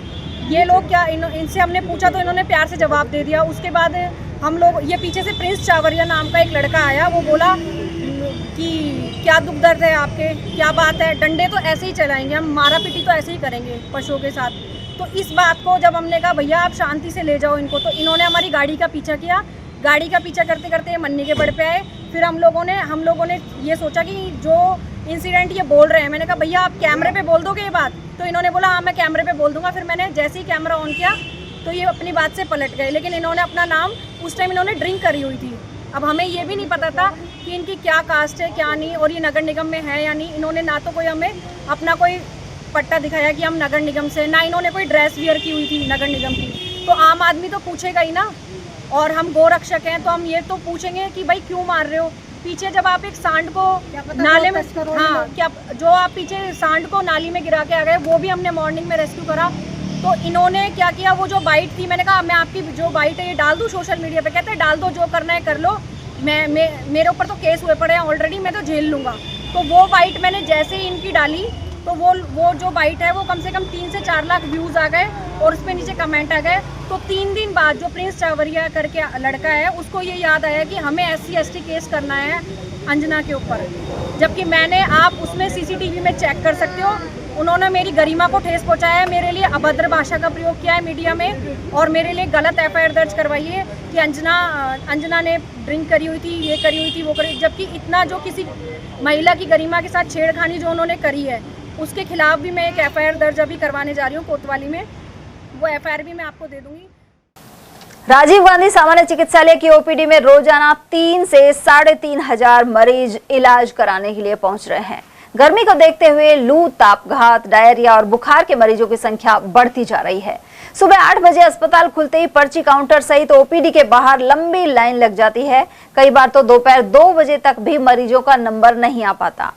ये लोग इनसे हमने पूछा तो इन्होंने प्यार से जवाब दे दिया। उसके बाद हम लोग, ये पीछे से प्रिंस चावरिया नाम का एक लड़का आया, वो बोला कि क्या दुख दर्द है आपके, क्या बात है, डंडे तो ऐसे ही चलाएंगे हम, मारा पीटी तो ऐसे ही करेंगे पशुओं के साथ। तो इस बात को जब हमने कहा भैया आप शांति से ले जाओ इनको, तो इन्होंने हमारी गाड़ी का पीछा किया। गाड़ी का पीछा करते करते ये मन्नी के बड़ पे आए। फिर हम लोगों ने ये सोचा कि जो इंसिडेंट ये बोल रहे हैं, मैंने कहा भैया आप कैमरे पे बोल दोगे ये बात? तो इन्होंने बोला हाँ मैं कैमरे पे बोल दूंगा। फिर मैंने जैसे ही कैमरा ऑन किया तो ये अपनी बात से पलट गए, लेकिन इन्होंने अपना नाम, उस टाइम इन्होंने ड्रिंक करी हुई थी। अब हमें ये भी नहीं पता था कि इनकी क्या कास्ट है क्या नहीं, और ये नगर निगम में है या नहीं। इन्होंने ना तो कोई हमें अपना कोई पट्टा दिखाया कि हम नगर निगम से, ना इन्होंने कोई ड्रेस वियर की हुई थी नगर निगम की। तो आम आदमी तो पूछेगा ही ना, और हम गोरक्षक हैं तो हम ये तो पूछेंगे कि भाई क्यों मार रहे हो। पीछे जब आप एक सांड को नाले में, हाँ क्या, जो आप पीछे सांड को नाली में गिरा के आ गए, वो भी हमने मॉर्निंग में रेस्क्यू करा। तो इन्होंने क्या किया, वो जो बाइट थी, मैंने कहा मैं आपकी जो बाइट है ये डाल दूँ सोशल मीडिया पे। कहते हैं डाल दो, जो करना है कर लो, मेरे ऊपर तो केस हुए पड़े हैं ऑलरेडी, मैं तो झेल लूँगा। तो वो बाइट मैंने जैसे ही इनकी डाली तो वो जो बाइट है वो कम से कम 3 से 4 लाख व्यूज़ आ गए और उस पर नीचे कमेंट आ गए। तो 3 दिन बाद जो प्रिंस चावरिया करके लड़का है, उसको ये याद आया कि हमें SC/ST केस करना है अंजना के ऊपर, जबकि मैंने, आप उसमें CCTV में चेक कर सकते हो, उन्होंने मेरी गरिमा को ठेस पहुंचाया है, मेरे लिए अभद्र भाषा का प्रयोग किया है मीडिया में, और मेरे लिए गलत FIR दर्ज करवाई है कि अंजना ने ड्रिंक करी हुई थी, ये करी हुई थी, वो करी। जबकि इतना जो किसी महिला की गरिमा के साथ छेड़खानी जो उन्होंने करी है, उसके खिलाफ भी मैं एक FIR दर्ज अभी करवाने जा रही हूँ कोतवाली में, वो FIR भी मैं आपको दे दूंगी। राजीव गांधी सामान्य चिकित्सालय की OPD में रोजाना 3 से 3,500 मरीज इलाज कराने के लिए पहुंच रहे हैं। गर्मी को देखते हुए लू, तापघात, डायरिया और बुखार के मरीजों की संख्या बढ़ती जा रही है। सुबह 8 बजे अस्पताल खुलते ही पर्ची काउंटर सहित OPD के बाहर लंबी लाइन लग जाती है। कई बार तो दोपहर 2 बजे तक भी मरीजों का नंबर नहीं आ पाता।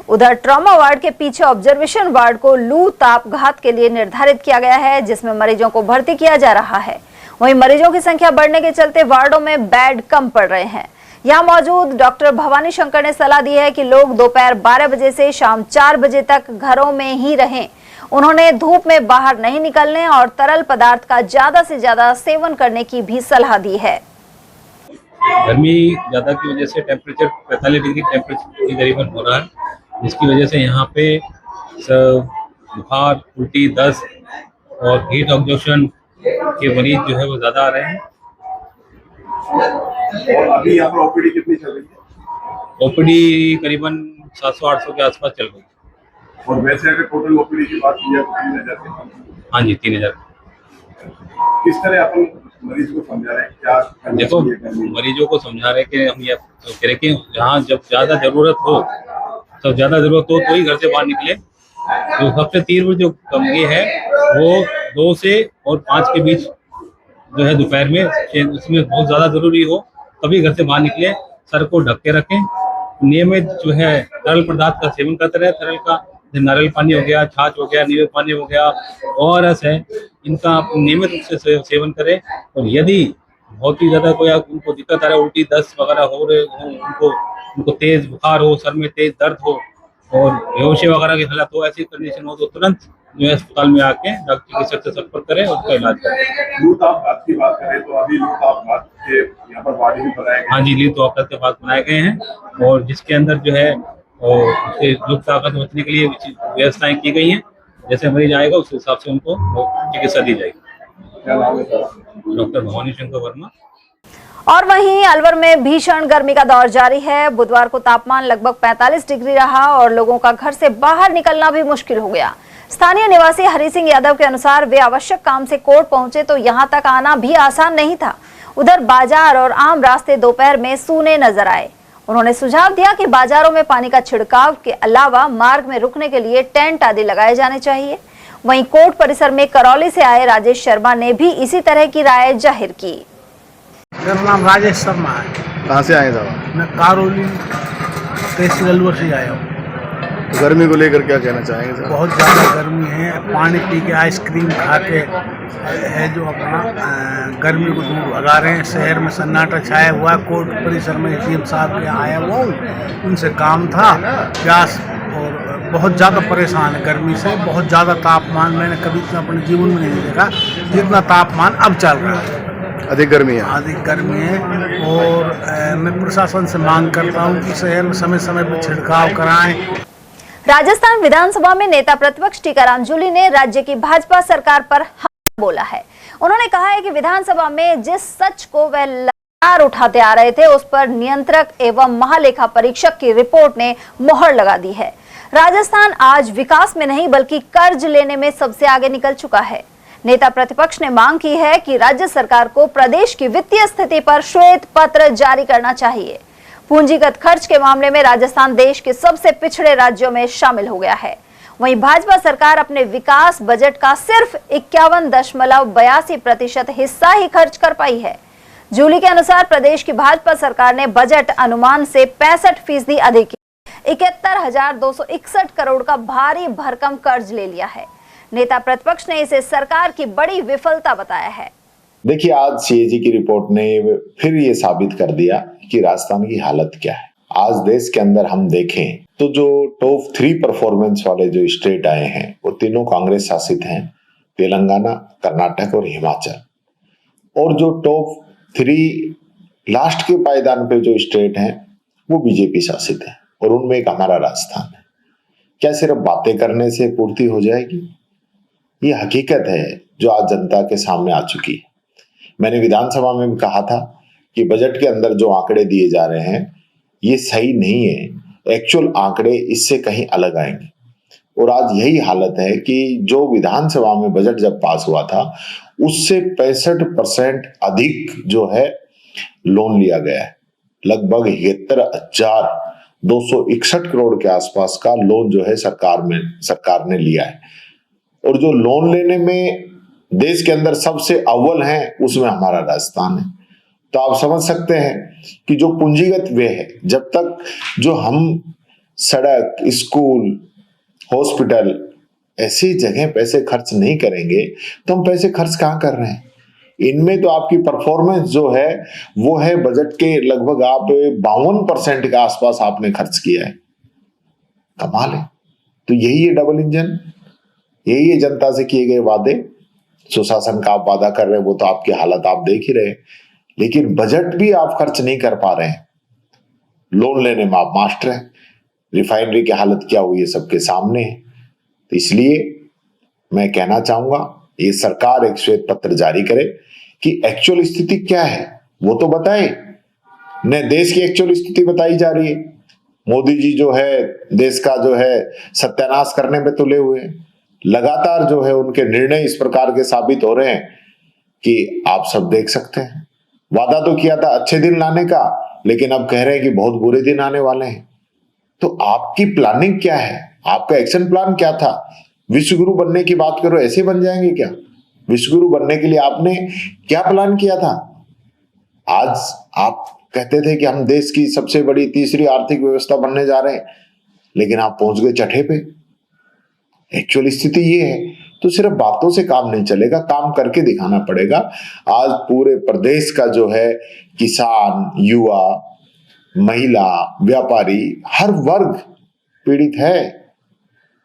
उधर ट्रॉमा वार्ड के पीछे ऑब्जर्वेशन वार्ड को लू, तापघात के लिए निर्धारित किया गया है, जिसमें मरीजों को भर्ती किया जा रहा है। वहीं मरीजों की संख्या बढ़ने के चलते वार्डों में बेड कम पड़ रहे हैं। यहाँ मौजूद डॉक्टर भवानी शंकर ने सलाह दी है कि लोग दोपहर 12 बजे से शाम 4 बजे तक घरों में ही रहें। उन्होंने धूप में बाहर नहीं निकलने और तरल पदार्थ का ज्यादा से ज्यादा सेवन करने की भी सलाह दी है। गर्मी ज्यादा की वजह से टेम्परेचर 45 डिग्री टेम्परेचर के करीबन हो रहा है, जिसकी वजह से यहाँ पे बुखार, उल्टी, दस्त और हीट ऑब्जॉर्प्शन के मरीज जो है वो ज्यादा आ रहे हैं। और अभी यहाँ पर OPD कितनी चल रही है? OPD करीबन 700-800 के आसपास चल रही है। और वैसे अगर टोटल OPD की बात की जाए तो 3,000। हाँ जी, 3,000। किस तरह अपन मरीज को समझा रहे हैं, क्या देखो मरीजों को समझा रहे हैं कि हम ये कह रहे कि जहाँ जब ज्यादा जरूरत हो तो ही घर से बाहर निकले। तो सबसे तीव्र जो कमी है वो 2 से और 5 के बीच जो है दोपहर में, उसमें बहुत ज्यादा जरूरी हो तभी घर से बाहर निकले। सर को ढक के रखें, नियमित जो है तरल पदार्थ का सेवन करते रहे। तरल का नारियल पानी हो गया, छाछ हो गया, नींबू पानी हो गया, ORS है, इनका आप नियमित रूप से सेवन करें। और यदि बहुत ही ज्यादा कोई उनको दिक्कत आ रहा है, उल्टी, दस्त वगैरह हो रहे हो, उनको तेज बुखार हो, सर में तेज दर्द हो और बेहोशी वगैरह की हालत हो, ऐसी कंडीशन हो तो तुरंत जो है अस्पताल में आके डॉक्टर चिकित्सक से संपर्क करें और उसका इलाज करें। लू तापघात की बात करें तो अभी लू तापघात के यहाँ पर वार्ड भी बनाए गए। हाँ जी, लू तापघात के बाद बनाए गए हैं और जिसके अंदर जो है लू तापघात से बचने के लिए व्यवस्थाएं की गई हैं। जैसे मरीज आएगा उस हिसाब से उनको चिकित्सा दी जाएगी। क्या नाम है सर? डॉक्टर भवानी शंकर वर्मा। और वहीं अलवर में भीषण गर्मी का दौर जारी है। बुधवार को तापमान लगभग 45 डिग्री रहा और लोगों का घर से बाहर निकलना भी मुश्किल हो गया। स्थानीय निवासी हरि सिंह यादव के अनुसार वे आवश्यक काम से कोर्ट पहुंचे तो यहां तक आना भी आसान नहीं था। उधर बाजार और आम रास्ते दोपहर में सूने नजर आए। उन्होंने सुझाव दिया कि बाजारों में पानी का छिड़काव के अलावा मार्ग में रुकने के लिए टेंट आदि लगाए जाने चाहिए। वहीं कोर्ट परिसर में करौली से आए राजेश शर्मा ने भी इसी तरह की राय जाहिर की। मेरा नाम राजेश शर्मा है। कहाँ से आए साहब? मैं करौली तहसील अलवर से आया हूँ। गर्मी को लेकर क्या कहना चाहेंगे सर? बहुत ज़्यादा गर्मी है, पानी पी के आइसक्रीम खा के है जो अपना गर्मी को दूर भगा रहे हैं। शहर में सन्नाटा छाया हुआ, कोर्ट परिसर में CM साहब के आया हुआ हूँ, उनसे काम था प्यास और बहुत ज़्यादा परेशान है गर्मी से। बहुत ज़्यादा तापमान मैंने कभी अपने जीवन में नहीं देखा जितना तापमान अब चल रहा है। अधिक गर्मी है? अधिक गर्मी है और मैं प्रशासन से मांग करता हूँ कि शहर में समय समय पर छिड़काव कराएं। राजस्थान विधानसभा में नेता प्रतिपक्ष टीकाराम जूली ने राज्य की भाजपा सरकार पर हमला बोला है। उन्होंने कहा है कि विधानसभा में जिस सच को वह लगातार उठाते आ रहे थे उस पर नियंत्रक एवं महालेखा परीक्षक की रिपोर्ट ने मोहर लगा दी है। राजस्थान आज विकास में नहीं बल्कि कर्ज लेने में सबसे आगे निकल चुका है। नेता प्रतिपक्ष ने मांग की है कि राज्य सरकार को प्रदेश की वित्तीय स्थिति पर श्वेत पत्र जारी करना चाहिए। पूंजीगत खर्च के मामले में राजस्थान देश के सबसे पिछड़े राज्यों में शामिल हो गया है। वहीं भाजपा सरकार अपने विकास बजट का सिर्फ 51.82% हिस्सा ही खर्च कर पाई है। जूली के अनुसार प्रदेश की भाजपा सरकार ने बजट अनुमान से 65% अधिक 71,261 करोड़ का भारी भरकम कर्ज ले लिया है। नेता प्रतिपक्ष ने इसे सरकार की बड़ी विफलता बताया है। देखिए, आज सीएजी की रिपोर्ट ने फिर ये साबित कर दिया कि राजस्थान की हालत क्या है। आज देश के अंदर हम देखें तो जो टॉप 3 परफॉर्मेंस वाले जो स्टेट आए हैं वो तीनों कांग्रेस शासित हैं, तेलंगाना, कर्नाटक और हिमाचल। और जो टॉप 3 लास्ट के पायदान पे जो स्टेट हैं वो बीजेपी शासित है और उनमें एक हमारा राजस्थान है। क्या सिर्फ बातें करने से पूर्ति हो जाएगी? ये हकीकत है जो आज जनता के सामने आ चुकी है। मैंने विधानसभा में भी कहा था कि बजट के अंदर जो आंकड़े दिए जा रहे हैं ये सही नहीं है, एक्चुअल आंकड़े इससे कहीं अलग आएंगे। और आज यही हालत है कि जो विधानसभा में बजट जब पास हुआ था उससे 65% अधिक जो है लोन लिया गया है। लगभग 73,261 करोड़ के आसपास का लोन जो है सरकार ने लिया है। और जो लोन लेने में देश के अंदर सबसे अव्वल है उसमें हमारा राजस्थान है। तो आप समझ सकते हैं कि जो पूंजीगत व्यय है, जब तक जो हम सड़क, स्कूल, हॉस्पिटल ऐसी जगह पैसे खर्च नहीं करेंगे तो हम पैसे खर्च कहाँ कर रहे हैं? इनमें तो आपकी परफॉर्मेंस जो है वो है बजट के लगभग आप 52% के आसपास आपने खर्च किया है। कमाल है। तो यही है डबल इंजन, यही है जनता से किए गए वादे। सुशासन का आप वादा कर रहे हैं, वो तो आपकी हालत आप देख ही रहे हैं, लेकिन बजट भी आप खर्च नहीं कर पा रहे हैं। लोन लेने में आप मास्टर हैं। रिफाइनरी की हालत क्या हुई है सबके सामने है। तो इसलिए मैं कहना चाहूंगा ये सरकार एक श्वेत पत्र जारी करे कि एक्चुअल स्थिति क्या है वो तो बताए। न देश की एक्चुअल स्थिति बताई जा रही है। मोदी जी जो है देश का जो है सत्यानाश करने पे तुले हुए हैं। लगातार जो है उनके निर्णय इस प्रकार के साबित हो रहे हैं कि आप सब देख सकते हैं। वादा तो किया था अच्छे दिन लाने का, लेकिन अब कह रहे हैं कि बहुत बुरे दिन आने वाले हैं। तो आपकी प्लानिंग क्या है? आपका एक्शन प्लान क्या था? विश्वगुरु बनने की बात करो, ऐसे बन जाएंगे क्या? विश्वगुरु बनने के लिए आपने क्या प्लान किया था? आज आप कहते थे कि हम देश की सबसे बड़ी तीसरी आर्थिक व्यवस्था बनने जा रहे हैं, लेकिन आप पहुंच गए चटे पे। एक्चुअल स्थिति ये है। तो सिर्फ बातों से काम नहीं चलेगा, काम करके दिखाना पड़ेगा। आज पूरे प्रदेश का जो है किसान, युवा, महिला, व्यापारी, हर वर्ग पीड़ित है।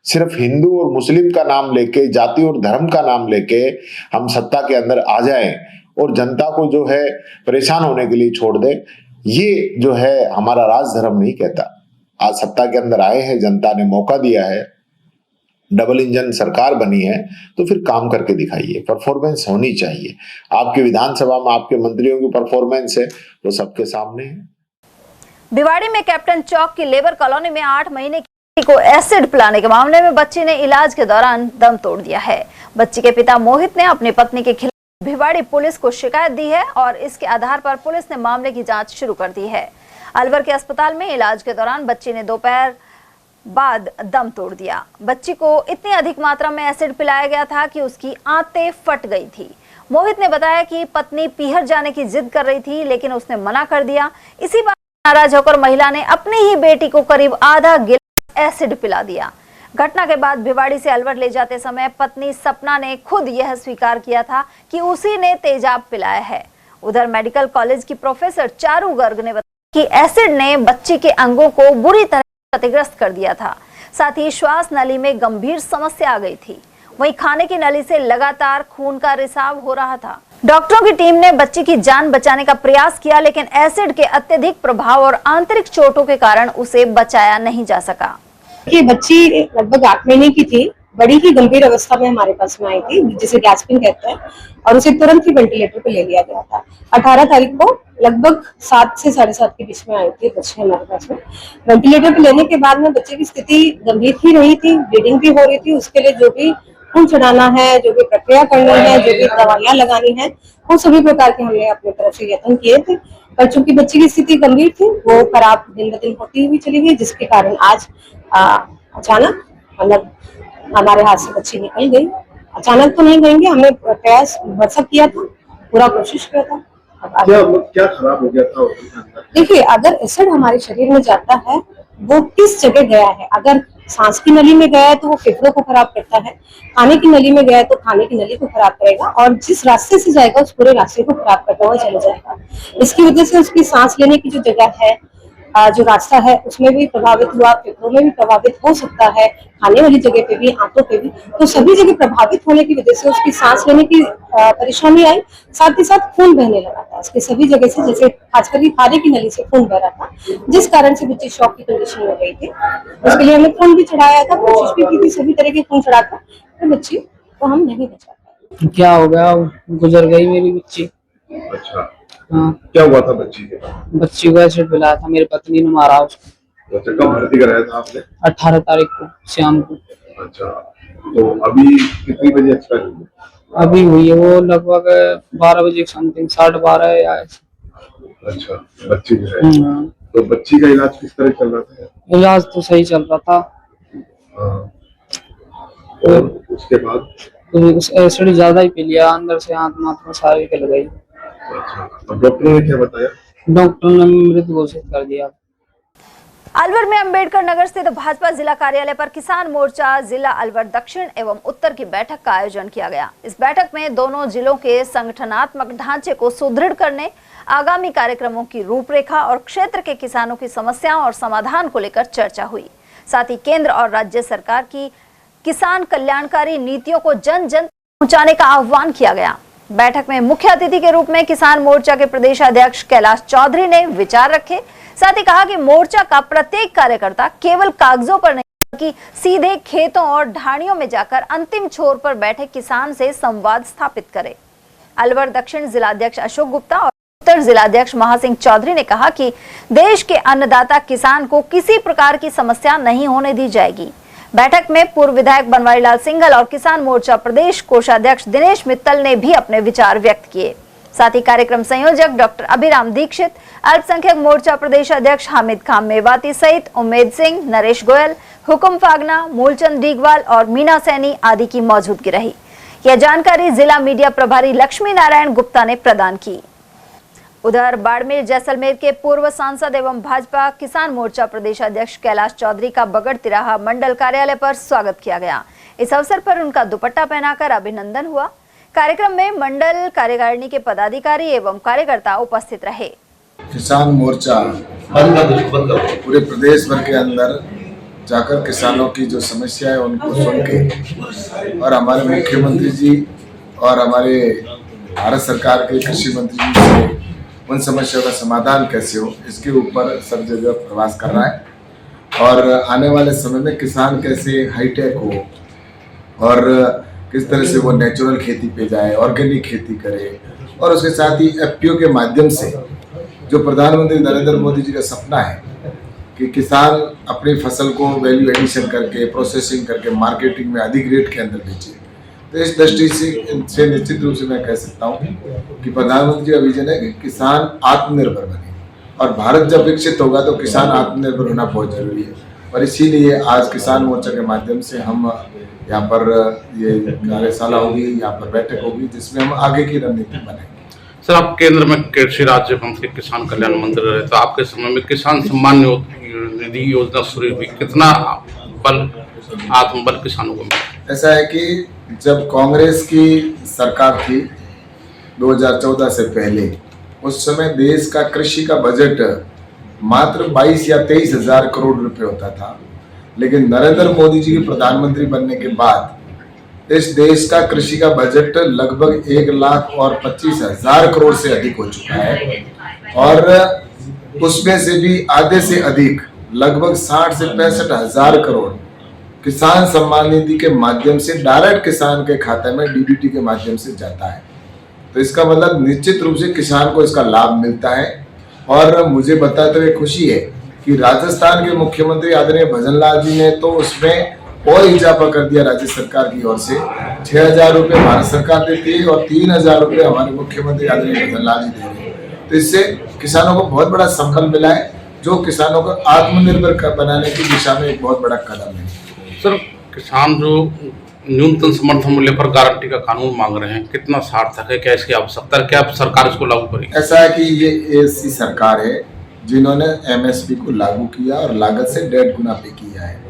सिर्फ हिंदू और मुस्लिम का नाम लेके, जाति और धर्म का नाम लेके हम सत्ता के अंदर आ जाएं और जनता को जो है परेशान होने के लिए छोड़ दे, ये जो है हमारा राजधर्म नहीं कहता। आज सत्ता के अंदर आए हैं, जनता ने मौका दिया है, डबल इंजन सरकार बनी है, तो फिर काम करके दिखाइए। परफॉर्मेंस होनी चाहिए। आपके विधानसभा में आपके मंत्रियों की परफॉर्मेंस है वो सबके सामने है। भिवाड़ी में कैप्टन चौक की लेबर कॉलोनी में 8 महीने की को एसिड पिलाने के मामले में बच्ची ने इलाज के दौरान दम तोड़ दिया है। बच्ची के पिता मोहित ने अपनी पत्नी के खिलाफ भिवाड़ी पुलिस को शिकायत दी है और इसके आधार पर पुलिस ने मामले की जांच शुरू कर दी है। अलवर के अस्पताल में इलाज के दौरान बच्ची ने दोपहर बाद दम तोड़ दिया। बच्ची को इतनी अधिक मात्रा में एसिड पिलाया गया था कि उसकी आंतें फट गई थी। मोहित ने बताया कि पत्नी पीहर जाने की जिद कर रही थी, लेकिन उसने मना कर दिया। इसी बात नाराज होकर महिला ने अपनी ही बेटी को करीब आधा गिलास एसिड पिला दिया। घटना के बाद भिवाड़ी से अलवर ले जाते समय पत्नी सपना ने खुद यह स्वीकार किया था कि उसी ने तेजाब पिलाया है। उधर मेडिकल कॉलेज की प्रोफेसर चारू गर्ग ने बताया कि एसिड ने बच्ची के अंगों को बुरी तरह क्षतिग्रस्त कर दिया था। साथ ही श्वास नली में गंभीर समस्या आ गई थी। वहीं खाने की नली से लगातार खून का रिसाव हो रहा था। डॉक्टरों की टीम ने बच्ची की जान बचाने का प्रयास किया, लेकिन एसिड के अत्यधिक प्रभाव और आंतरिक चोटों के कारण उसे बचाया नहीं जा सका। ये बच्ची लगभग 8 महीने की थी, बड़ी ही गंभीर अवस्था में हमारे पास में आई थी, जिसे गैस्पिंग कहते हैं, और उसे तुरंत ही वेंटिलेटर पे ले लिया गया था। 18 तारीख को लगभग 7 से 7:30 के बीच में आई थी बच्ची हमारे पास में। वेंटिलेटर पे लेने के बाद में बच्चे की स्थिति गंभीर ही रही थी, ब्लीडिंग भी हो रही थी। उसके लिए जो भी खून चढ़ाना है, जो भी प्रक्रिया करनी है, जो भी दवाइयां लगानी है, वो सभी प्रकार के हमने अपनी तरफ से यत्न किए थे। पर चूंकि बच्ची की स्थिति गंभीर थी, वो खराब दिन ब दिन होती हुई चली गई, जिसके कारण आज अचानक मतलब हमारे हाथ से बच्ची निकल गई। अचानक तो नहीं कहेंगे, हमने प्रयास भरसक किया था, पूरा कोशिश किया था। क्या खराब हो गया था? देखिए, अगर एसिड हमारे शरीर में जाता है, वो किस जगह गया है, अगर सांस की नली में गया है तो वो फेफड़ों को खराब करता है, खाने की नली में गया है तो खाने की नली को खराब करेगा, और जिस रास्ते से जाएगा उस पूरे रास्ते को खराब करता हुआ चला जाएगा। इसकी वजह से उसकी सांस लेने की जो जगह है, जो रास्ता है, उसमें भी प्रभावित हुआ, फेफड़ों में भी प्रभावित हो सकता है, खाने वाली जगह पे भी, आंतों पे भी। तो सभी जगह प्रभावित होने की वजह से उसकी सांस लेने की परेशानी आई, साथ ही साथ खून बहने लगा था उसके सभी जगह से, जैसे खासकर खाने की नली से खून बह रहा था, जिस कारण से बच्ची शॉक की कंडीशन में गई थी। उसके लिए हमने खून भी चढ़ाया था, कोशिश भी की थी सभी तरह के खून चढ़ाकर, तो बच्ची को हम नहीं बचा पाए। क्या हो गया, गुजर गई मेरी बच्ची। अच्छा, हाँ। क्या हुआ था बच्ची के? बच्ची को एसिड पिलाया था, मेरी पत्नी ने मारा उसको। अच्छा, कब भर्ती कराया था आपने? 18 तारीख को शाम को। अच्छा, तो अभी कितनी बजे एक्सपायर हुई? अभी हुई है वो लगभग 12 बजे समथिंग, 12:30 या ऐसे। अच्छा, बच्ची जो है, तो बच्ची का इलाज किस तरह चल रहा था? इलाज तो सही चल रहा था। और उसके बाद एसिड ज्यादा ही पी लिया, अंदर से आंख में सारी निकल गई। अच्छा, अब डॉक्टर ने क्या बताया? डॉक्टर ने मृत घोषित कर दिया। अलवर में अंबेडकर नगर स्थित भाजपा जिला कार्यालय पर किसान मोर्चा जिला अलवर दक्षिण एवं उत्तर की बैठक का आयोजन किया गया। इस बैठक में दोनों जिलों के संगठनात्मक ढांचे को सुदृढ़ करने, आगामी कार्यक्रमों की रूपरेखा और क्षेत्र के किसानों की समस्याओं और समाधान को लेकर चर्चा हुई। साथ ही केंद्र और राज्य सरकार की किसान कल्याणकारी नीतियों को जन जन पहुंचाने का आह्वान किया गया। बैठक में मुख्य अतिथि के रूप में किसान मोर्चा के प्रदेश अध्यक्ष कैलाश चौधरी ने विचार रखे। साथ ही कहा कि मोर्चा का प्रत्येक कार्यकर्ता केवल कागजों पर नहीं बल्कि सीधे खेतों और ढाणियों में जाकर अंतिम छोर पर बैठे किसान से संवाद स्थापित करे। अलवर दक्षिण जिलाध्यक्ष अशोक गुप्ता और उत्तर जिलाध्यक्ष महासिंह चौधरी ने कहा कि देश के अन्नदाता किसान को किसी प्रकार की समस्या नहीं होने दी जाएगी। बैठक में पूर्व विधायक बनवारी लाल सिंघल और किसान मोर्चा प्रदेश कोषाध्यक्ष दिनेश मित्तल ने भी अपने विचार व्यक्त किए। साथ ही कार्यक्रम संयोजक डॉक्टर अभिराम दीक्षित, अल्पसंख्यक मोर्चा प्रदेश अध्यक्ष हामिद खान मेवाती सहित उम्मेद सिंह, नरेश गोयल, हुकुम फागना, मूलचंद डीगवाल और मीना सैनी आदि की मौजूदगी रही। यह जानकारी जिला मीडिया प्रभारी लक्ष्मी नारायण गुप्ता ने प्रदान की। उधर बाड़मेर जैसलमेर के पूर्व सांसद एवं भाजपा किसान मोर्चा प्रदेश अध्यक्ष कैलाश चौधरी का बगड़ तिराहा मंडल कार्यालय पर स्वागत किया गया। इस अवसर पर उनका दुपट्टा पहनाकर अभिनंदन हुआ। कार्यक्रम में मंडल कार्यकारिणी के पदाधिकारी एवं कार्यकर्ता उपस्थित रहे। किसान मोर्चा पूरे प्रदेश भर के अंदर जाकर किसानों की जो समस्या है उनको सुन के और हमारे मुख्यमंत्री जी और हमारे भारत सरकार के कृषि मंत्री जी से उन समस्याओं का समाधान कैसे हो, इसके ऊपर सब जगह प्रवास कर रहा है। और आने वाले समय में किसान कैसे हाईटेक हो और किस तरह से वो नेचुरल खेती पे जाए, ऑर्गेनिक खेती करे, और उसके साथ ही एफपीओ के माध्यम से जो प्रधानमंत्री नरेंद्र मोदी जी का सपना है कि किसान अपनी फसल को वैल्यू एडिशन करके, प्रोसेसिंग करके मार्केटिंग में अधिक रेट के अंदर बेचे। तो इस दृष्टि से निश्चित रूप से मैं कह सकता हूँ कि प्रधानमंत्री का विजन है कि किसान आत्मनिर्भर बने, और भारत जब विकसित होगा तो किसान आत्मनिर्भर होना बहुत जरूरी है। और इसीलिए आज किसान मोर्चा के माध्यम से हम यहाँ पर ये कार्यशाला होगी, यहाँ पर बैठक होगी जिसमें हम आगे की रणनीति बनाएंगे। सर, आप केंद्र में कृषि राज्य मंत्री किसान कल्याण मंत्री रहे, तो आपके समय में किसान सम्मान निधि योजना शुरू हुई, कितना बल आत्मबल किसानों को मिला? ऐसा है कि जब कांग्रेस की सरकार थी 2014 से पहले, उस समय देश का कृषि का बजट मात्र 22 या 23 हजार करोड़ रुपए होता था। लेकिन नरेंद्र मोदी जी के प्रधानमंत्री बनने के बाद इस देश का कृषि का बजट लगभग 1,25,000 करोड़ से अधिक हो चुका है, और उसमें से भी आधे से अधिक लगभग 60 से 65 हजार करोड़ किसान सम्मान निधि के माध्यम से डायरेक्ट किसान के खाते में डीबीटी के माध्यम से जाता है। तो इसका मतलब निश्चित रूप से किसान को इसका लाभ मिलता है। और मुझे बताते हुए खुशी है कि राजस्थान के मुख्यमंत्री आदरणीय भजन लाल जी ने तो उसमें और इजाफा कर दिया राज्य सरकार की ओर से। 6,000 रुपये भारत सरकार देती है और 3,000 रुपये हमारे मुख्यमंत्री आदरणीय मदन लाल जी दे रहे हैं। तो इससे किसानों को बहुत बड़ा संबल मिला है, जो किसानों को आत्मनिर्भर बनाने की दिशा में एक बहुत बड़ा कदम है। सर, किसान जो न्यूनतम समर्थन मूल्य पर गारंटी का कानून मांग रहे हैं, कितना सार्थक है? क्या इसकी आवश्यकता है? क्या सरकार इसको लागू करेगी? ऐसा है कि ये ऐसी सरकार है जिन्होंने MSP को लागू किया और लागत से 1.5 गुना पे किया है।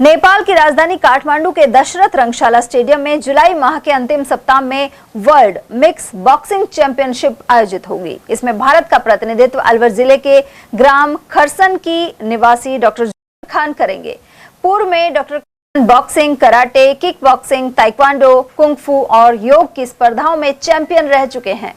नेपाल की राजधानी काठमांडू के दशरथ रंगशाला स्टेडियम में जुलाई माह के अंतिम सप्ताह में वर्ल्ड मिक्स बॉक्सिंग चैंपियनशिप आयोजित होगी। इसमें भारत का प्रतिनिधित्व अलवर जिले के ग्राम खरसन की निवासी डॉक्टर खान करेंगे। पूर्व में doctor boxing, karate, kick boxing, taekwondo, kung fu और योग की स्पर्धाओं में चैंपियन रह चुके हैं।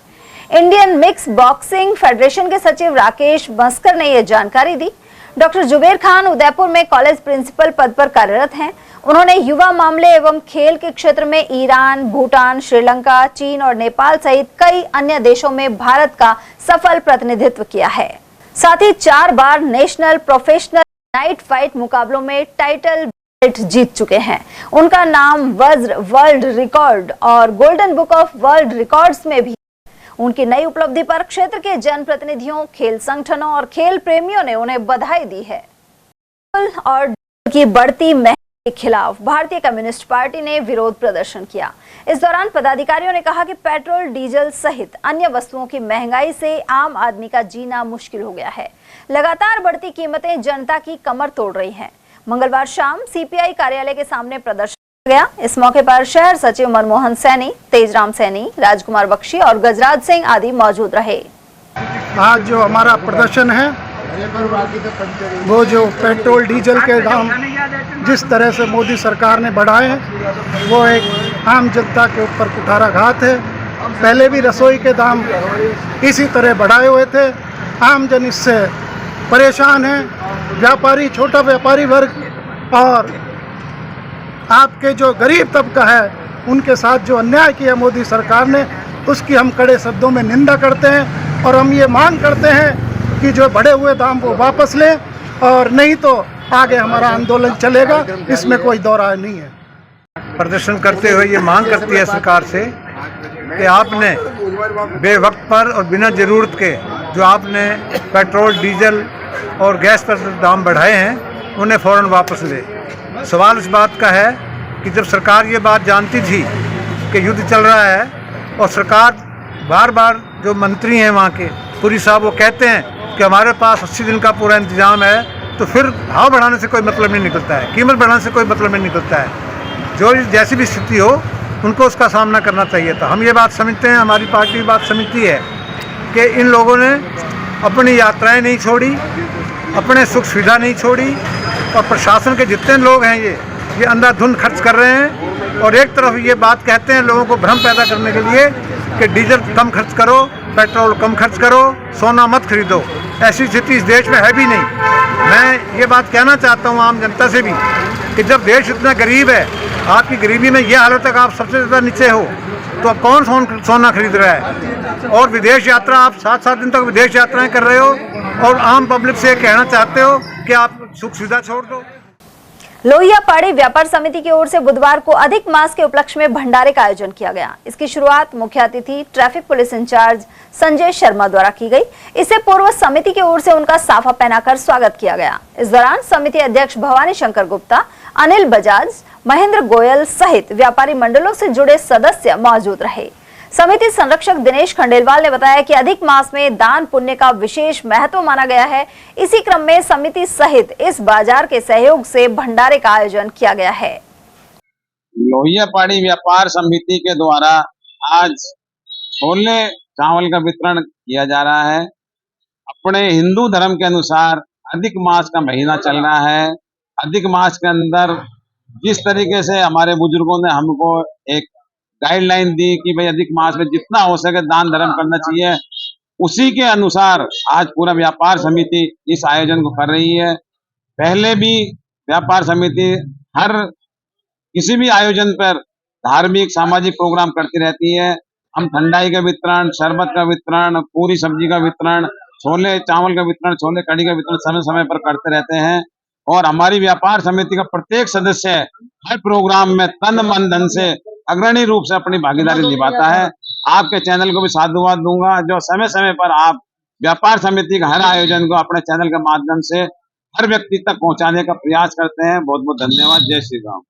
इंडियन मिक्स बॉक्सिंग फेडरेशन के सचिव राकेश मस्कर ने यह जानकारी दी। डॉक्टर जुबेर खान उदयपुर में कॉलेज प्रिंसिपल पद पर कार्यरत हैं। उन्होंने युवा मामले एवं खेल के क्षेत्र में ईरान, भूटान, श्रीलंका, चीन और नेपाल सहित कई अन्य देशों में भारत का सफल प्रतिनिधित्व किया है। साथ ही 4 बार नेशनल प्रोफेशनल नाइट फाइट मुकाबलों में टाइटल जीत चुके हैं। उनका नाम वज्र वर्ल्ड रिकॉर्ड और golden book of world records में भी। उनकी नई उपलब्धि पर क्षेत्र के जनप्रतिनिधियों, खेल संगठनों और खेल प्रेमियों ने उन्हें बधाई दी है। और की बढ़ती महंगाई के खिलाफ भारतीय कम्युनिस्ट पार्टी ने विरोध प्रदर्शन किया। इस दौरान पदाधिकारियों ने कहा कि पेट्रोल, डीजल सहित अन्य वस्तुओं की महंगाई से आम आदमी का जीना मुश्किल हो गया है। लगातार बढ़ती कीमतें जनता की कमर तोड़ रही हैं। मंगलवार शाम CPI कार्यालय के सामने प्रदर्शन गया। इस मौके पर शहर सचिव मनमोहन सैनी, तेजराम सैनी, राजकुमार बख्शी और गजराज सिंह आदि मौजूद रहे। आज जो हमारा प्रदर्शन है वो जो पेट्रोल डीजल के दाम जिस तरह से मोदी सरकार ने बढ़ाए हैं वो एक आम जनता के ऊपर कुठाराघात है। पहले भी रसोई के दाम इसी तरह बढ़ाए हुए थे। आम जन इससे परेशान है। व्यापारी, छोटा व्यापारी वर्ग और आपके जो गरीब तबका है उनके साथ जो अन्याय किया मोदी सरकार ने, उसकी हम कड़े शब्दों में निंदा करते हैं और हम ये मांग करते हैं कि जो बढ़े हुए दाम वो वापस लें और नहीं तो आगे हमारा आंदोलन चलेगा, इसमें कोई दो राय नहीं है। प्रदर्शन करते हुए ये मांग करती है सरकार से कि आपने बेवक्त पर और बिना ज़रूरत के जो आपने पेट्रोल, डीजल और गैस पर दाम बढ़ाए हैं उन्हें फ़ौरन वापस ले। सवाल इस बात का है कि जब सरकार ये बात जानती थी कि युद्ध चल रहा है और सरकार बार बार जो मंत्री हैं वहाँ के पुरी साहब वो कहते हैं कि हमारे पास 80 दिन का पूरा इंतजाम है, तो फिर भाव बढ़ाने से कोई मतलब नहीं निकलता है, कीमत बढ़ाने से कोई मतलब नहीं निकलता है। जो जैसी भी स्थिति हो उनको उसका सामना करना चाहिए था। हम ये बात समझते हैं, हमारी पार्टी बात समझती है कि इन लोगों ने अपनी यात्राएं नहीं छोड़ी, अपने सुख सुविधा नहीं छोड़ी और प्रशासन के जितने लोग हैं ये अंधाधुंध खर्च कर रहे हैं और एक तरफ ये बात कहते हैं लोगों को भ्रम पैदा करने के लिए कि डीजल कम खर्च करो, पेट्रोल कम खर्च करो, सोना मत खरीदो। ऐसी स्थिति इस देश में है भी नहीं। मैं ये बात कहना चाहता हूँ आम जनता से भी कि जब देश इतना गरीब है, आपकी गरीबी में ये हालत तक आप सबसे ज़्यादा नीचे हो, तो अब कौन सोना खरीद रहा है? और विदेश यात्रा आप 7-7 दिन तक विदेश यात्राएं कर रहे हो और आम पब्लिक से कहना चाहते हो कि आप सुख सुविधा छोड़ दो। लोहिया पहाड़ी व्यापार समिति की ओर से बुधवार को अधिक मास के उपलक्ष्य में भंडारे का आयोजन किया गया। इसकी शुरुआत मुख्य अतिथि traffic police incharge Sanjay Sharma द्वारा की गई। इससे पूर्व समिति की ओर से उनका साफा पहनाकर स्वागत किया गया। इस दौरान समिति अध्यक्ष भवानी शंकर गुप्ता, अनिल बजाज, महेंद्र गोयल सहित व्यापारी मंडलों से जुड़े सदस्य मौजूद रहे। समिति संरक्षक दिनेश खंडेलवाल ने बताया कि अधिक मास में दान पुण्य का विशेष महत्व माना गया है। इसी क्रम में समिति सहित इस बाजार के सहयोग से भंडारे का आयोजन किया गया है। लोहिया पहाड़ी व्यापार समिति के द्वारा आज छोले चावल का वितरण किया जा रहा है। अपने हिंदू धर्म के अनुसार अधिक मास का महीना चल रहा है। अधिक मास के अंदर जिस तरीके से हमारे बुजुर्गों ने हमको एक गाइडलाइन दी कि भाई अधिक मास में जितना हो सके दान धर्म करना चाहिए, उसी के अनुसार आज पूरा व्यापार समिति इस आयोजन को कर रही है। पहले भी व्यापार समिति हर किसी भी आयोजन पर धार्मिक सामाजिक प्रोग्राम करती रहती है। हम ठंडाई का वितरण, शरबत का वितरण, पूरी सब्जी का वितरण, छोले चावल का वितरण, छोले कढ़ी का वितरण समय समय पर करते रहते हैं और हमारी व्यापार समिति का प्रत्येक सदस्य हर प्रोग्राम में तन मन धन से अग्रणी रूप से अपनी भागीदारी निभाता है। आपके चैनल को भी साधुवाद दूंगा जो समय समय पर आप व्यापार समिति का हर आयोजन को अपने चैनल के माध्यम से हर व्यक्ति तक पहुंचाने का प्रयास करते हैं। बहुत बहुत धन्यवाद। जय श्री राम।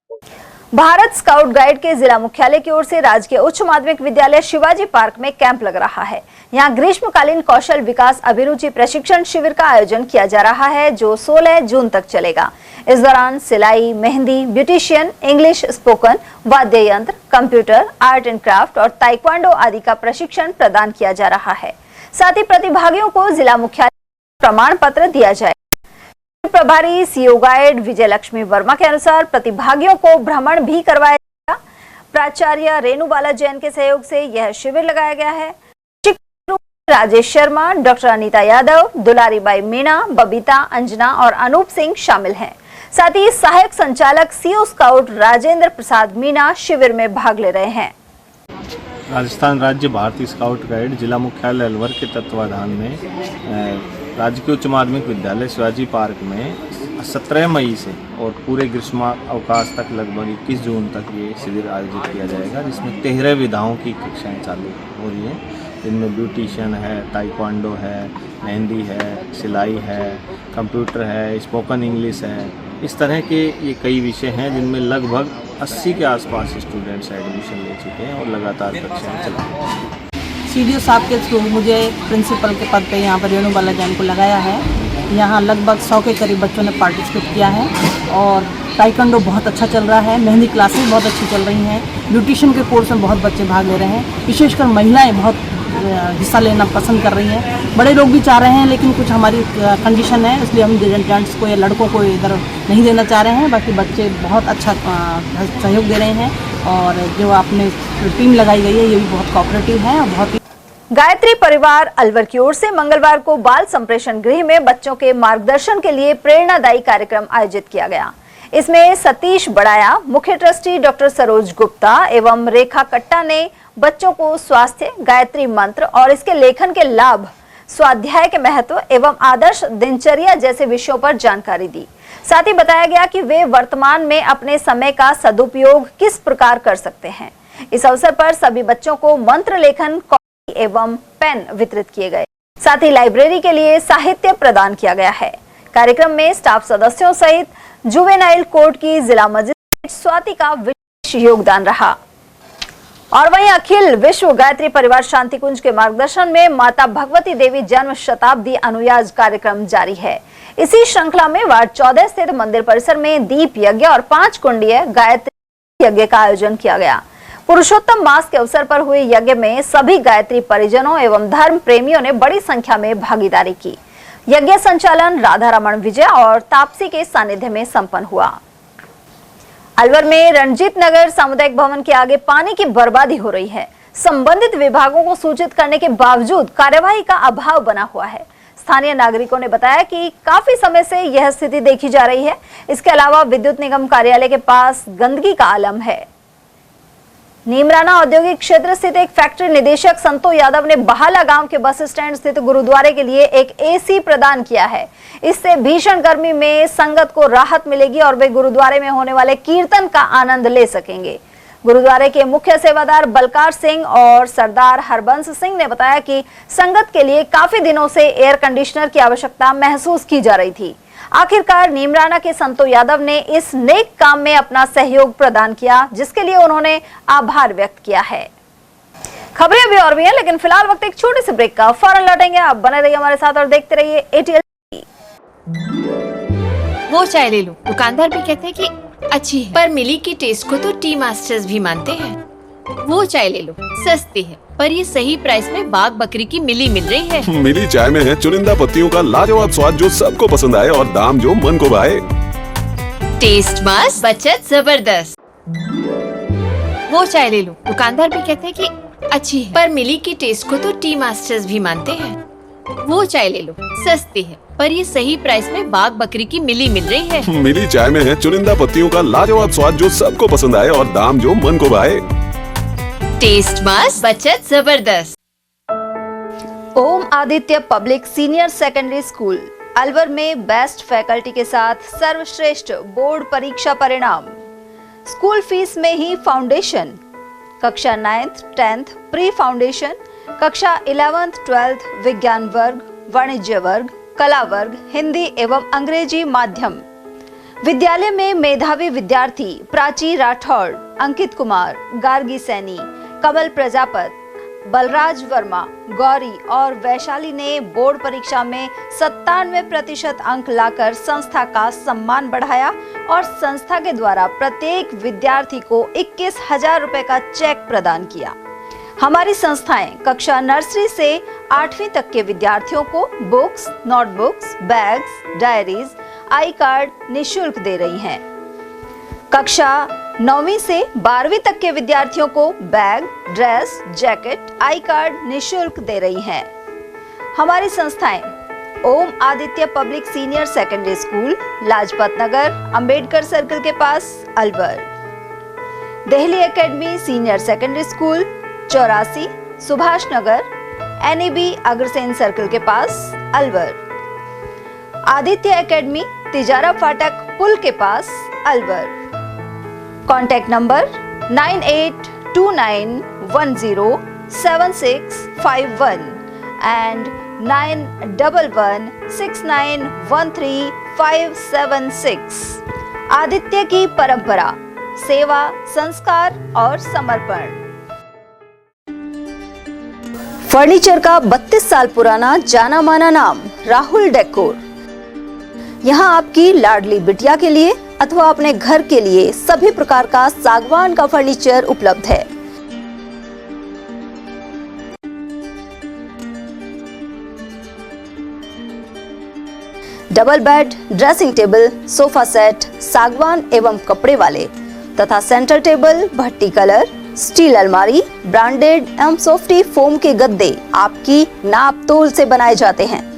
भारत स्काउट गाइड के जिला मुख्यालय की ओर से राजकीय उच्च माध्यमिक विद्यालय शिवाजी पार्क में कैंप लग रहा है। यहाँ ग्रीष्मकालीन कौशल विकास अभिरुचि प्रशिक्षण शिविर का आयोजन किया जा रहा है जो 16 जून तक चलेगा। इस दौरान सिलाई, मेहंदी, ब्यूटिशियन, इंग्लिश स्पोकन, वाद्य यंत्र, कंप्यूटर, आर्ट एंड क्राफ्ट और ताइक्वांडो आदि का प्रशिक्षण प्रदान किया जा रहा है। साथ ही प्रतिभागियों को जिला मुख्यालय प्रमाण पत्र दिया जाएगा। प्रभारी सीओ गाइड विजय लक्ष्मी वर्मा के अनुसार प्रतिभागियों को भ्रमण भी करवाया जाएगा। प्राचार्य रेणुबाला जैन के सहयोग से यह शिविर लगाया गया है। राजेश शर्मा, डॉक्टर अनीता यादव, दुलारीबाई मीणा, बबीता, अंजना और अनूप सिंह शामिल हैं। साथ ही सहायक संचालक सीओ स्काउट राजेंद्र प्रसाद मीणा शिविर में भाग ले रहे हैं। राजस्थान राज्य भारतीय स्काउट गाइड जिला मुख्यालय अलवर के तत्वाधान में राजकीय उच्च माध्यमिक विद्यालय शिवाजी पार्क में 17 मई से और पूरे ग्रीष्म अवकाश तक लगभग 21 जून तक ये शिविर आयोजित किया जाएगा, जिसमें 13 विधाओं की कक्षाएं चालू हो रही हैं। इनमें ब्यूटिशियन है, ताइक्वांडो है, मेहंदी है, सिलाई है, कंप्यूटर है, स्पोकन इंग्लिश है। इस तरह के ये कई विषय हैं जिनमें लगभग 80 के आसपास स्टूडेंट्स एडमिशन ले चुके हैं और लगातार कक्षाएं चला रहे हैं। सीडीओ साहब के थ्रू मुझे प्रिंसिपल के पद पे यहाँ पर रेणुबाला जैन को लगाया है। यहाँ लगभग 100 के करीब बच्चों ने पार्टिसिपेट किया है और ताइक्वांडो बहुत अच्छा चल रहा है। मेहंदी क्लासेस बहुत अच्छी चल रही हैं। ब्यूटिशियन के कोर्स में बहुत बच्चे भाग ले रहे हैं। विशेषकर महिलाएं बहुत हिस्सा लेना पसंद कर रही हैं। बड़े लोग भी चाह रहे हैं लेकिन कुछ हमारी कंडीशन है, इसलिए हम जेंट्स को या लड़कों को इधर नहीं देना चाह रहे हैं। बाकी बच्चे बहुत अच्छा सहयोग दे रहे हैं और जो आपने टीम लगाई गई है ये भी बहुत कोऑपरेटिव है और बहुत। गायत्री परिवार अलवर की ओर से मंगलवार को बाल संप्रेषण गृह में बच्चों के मार्गदर्शन के लिए प्रेरणादायी कार्यक्रम आयोजित किया गया। इसमें सतीश बड़ाया, मुख्य ट्रस्टी डॉक्टर सरोज गुप्ता एवं रेखा कट्टा ने बच्चों को स्वास्थ्य, गायत्री मंत्र और इसके लेखन के लाभ, स्वाध्याय के महत्व एवं आदर्श दिनचर्या जैसे विषयों पर जानकारी दी। साथ ही बताया गया कि वे वर्तमान में अपने समय का सदुपयोग किस प्रकार कर सकते हैं। इस अवसर पर सभी बच्चों को मंत्र लेखन एवं पेन वितरित किए गए। साथ ही लाइब्रेरी के लिए साहित्य प्रदान किया गया है। कार्यक्रम में स्टाफ सदस्यों सहित जुवेनाइल कोर्ट की जिला मजिस्ट्रेट स्वाति का विशेष योगदान रहा। और वहीं अखिल विश्व गायत्री परिवार शांति कुंज के मार्गदर्शन में माता भगवती देवी जन्म शताब्दी अनुयाज कार्यक्रम जारी है। इसी श्रृंखला में वार्ड 14 स्थित मंदिर परिसर में दीप यज्ञ और 5 कुंडीय गायत्री यज्ञ का आयोजन किया गया। पुरुषोत्तम मास के अवसर पर हुए यज्ञ में सभी गायत्री परिजनों एवं धर्म प्रेमियों ने बड़ी संख्या में भागीदारी की। यज्ञ संचालन राधा रमन विजय और तापसी के सानिध्य में संपन्न हुआ। अलवर में रणजीत नगर सामुदायिक भवन के आगे पानी की बर्बादी हो रही है। संबंधित विभागों को सूचित करने के बावजूद कार्यवाही का अभाव बना हुआ है। स्थानीय नागरिकों ने बताया कि काफी समय से यह स्थिति देखी जा रही है। इसके अलावा विद्युत निगम कार्यालय के पास गंदगी का आलम है। नीमराना औद्योगिक क्षेत्र स्थित एक फैक्ट्री निदेशक संतो यादव ने बहाला गांव के बस स्टैंड स्थित गुरुद्वारे के लिए एक एसी प्रदान किया है। इससे भीषण गर्मी में संगत को राहत मिलेगी और वे गुरुद्वारे में होने वाले कीर्तन का आनंद ले सकेंगे। गुरुद्वारे के मुख्य सेवादार बलकार सिंह और सरदार हरबंस सिंह ने बताया कि संगत के लिए काफी दिनों से एयर कंडीशनर की आवश्यकता महसूस की जा रही थी। आखिरकार नीमराना के संतो यादव ने इस नेक काम में अपना सहयोग प्रदान किया, जिसके लिए उन्होंने आभार व्यक्त किया है। खबरें अभी और भी हैं, लेकिन फिलहाल वक्त एक छोटे से ब्रेक का, फौरन लौटेंगे। आप बने रहिए हमारे साथ और देखते रहिए ATL। वो चाय ले लो, दुकानदार भी कहते हैं कि अच्छी है, पर मिली की टेस्ट को तो टी मास्टर्स भी मानते हैं। वो चाय ले लो, सस्ती है पर ये सही प्राइस में बाग बकरी की मिली मिल रही है। मिली चाय में है चुनिंदा पत्तियों का लाजवाब स्वाद जो सबको पसंद आए और दाम जो मन को भाए। टेस्ट मस्त, बचत जबरदस्त। वो चाय ले लो, दुकानदार भी कहते हैं कि अच्छी है, पर मिली की टेस्ट को तो टी मास्टर्स भी मानते हैं। वो चाय ले लो, सस्ती है पर ये सही प्राइस में बाग बकरी की मिली मिल रही है। मिली चाय में है चुनिंदा पत्तियों का लाजवाब स्वाद जो सबको पसंद आए और दाम जो मन को भाए। टेस्ट मस्त, बचत जबरदस्त। Om Aditya public senior secondary school Alwar में बेस्ट फैकल्टी के साथ सर्वश्रेष्ठ बोर्ड परीक्षा परिणाम। स्कूल फीस में ही फाउंडेशन। कक्षा 9th 10th प्री फाउंडेशन, कक्षा 11th 12th विज्ञान वर्ग, वाणिज्य वर्ग, कला वर्ग, हिंदी एवं अंग्रेजी माध्यम। विद्यालय में मेधावी विद्यार्थी प्राची राठौड़, अंकित कुमार, गार्गी सैनी, कमल प्रजापत, बलराज वर्मा, गौरी और वैशाली ने बोर्ड परीक्षा में 97% अंक लाकर संस्था का सम्मान बढ़ाया और संस्था के द्वारा प्रत्येक विद्यार्थी को 21,000 रुपए का चेक प्रदान किया। हमारी संस्थाएं कक्षा नर्सरी से 8वीं तक के विद्यार्थियों को बुक्स, नोटबुक्स, बैग्स, डायरीज, आई कार्ड निःशुल्क दे रही हैं। कक्षा 9वीं से 12वीं तक के विद्यार्थियों को bag, dress, jacket, I card निःशुल्क दे रही हैं। हमारी संस्थाएं Om Aditya public senior secondary school, Lajpat Nagar, Ambedkar circle के पास, Alwar. Delhi academy senior secondary school, 84, Subhash Nagar, NEB Agrasen circle के पास, अलवर। आदित्य एकेडमी तिजारा फाटक पुल के पास, Alwar. Contact number 9829107651 and 9116913576। Aditya की परंपरा, सेवा, संस्कार और समर्पण। फर्नीचर का 32 साल पुराना जाना माना नाम राहुल डेकोर। यहाँ आपकी लाडली बिटिया के लिए अथवा अपने घर के लिए सभी प्रकार का सागवान का फर्नीचर उपलब्ध है। Double bed, dressing table, sofa set सागवान एवं कपड़े वाले तथा सेंटर टेबल, भट्टी कलर, स्टील अलमारी, ब्रांडेड एवं सॉफ्टी फोम के गद्दे आपकी नाप तोल से बनाए जाते हैं।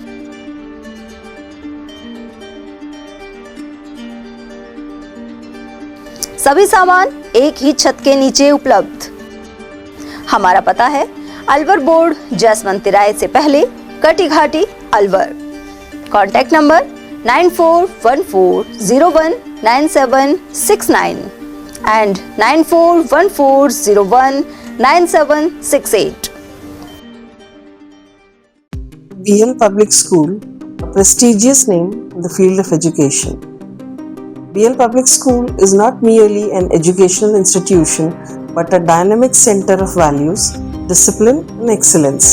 सभी सामान एक ही छत के नीचे उपलब्ध। हमारा पता है अलवर बोर्ड, जैसमंत तिराहे से पहले, Kati Ghati, Alwar. Contact number 9414019769 and 9414019768। BL Public School, a prestigious name in the field of education. BL Public School is not merely an educational institution but a dynamic center of values, discipline and excellence.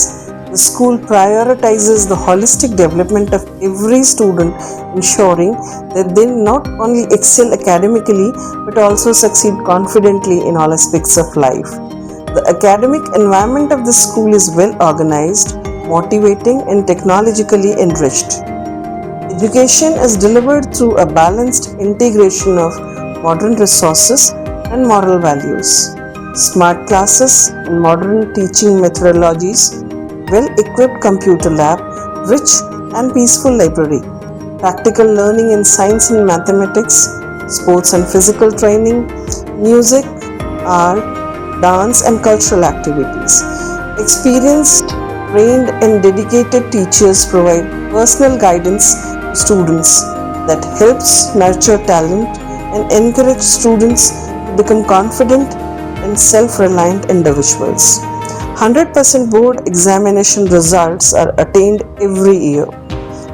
The school prioritizes the holistic development of every student, ensuring that they not only excel academically but also succeed confidently in all aspects of life. The academic environment of the school is well organized, motivating and technologically enriched. Education is delivered through a balanced integration of modern resources and moral values. Smart classes and modern teaching methodologies, well-equipped computer lab, rich and peaceful library, practical learning in science and mathematics, sports and physical training, music, art, dance and cultural activities. Experienced, trained and dedicated teachers provide personal guidance to students that helps nurture talent and encourage students to become confident and self-reliant individuals. 100% board examination results are attained every year.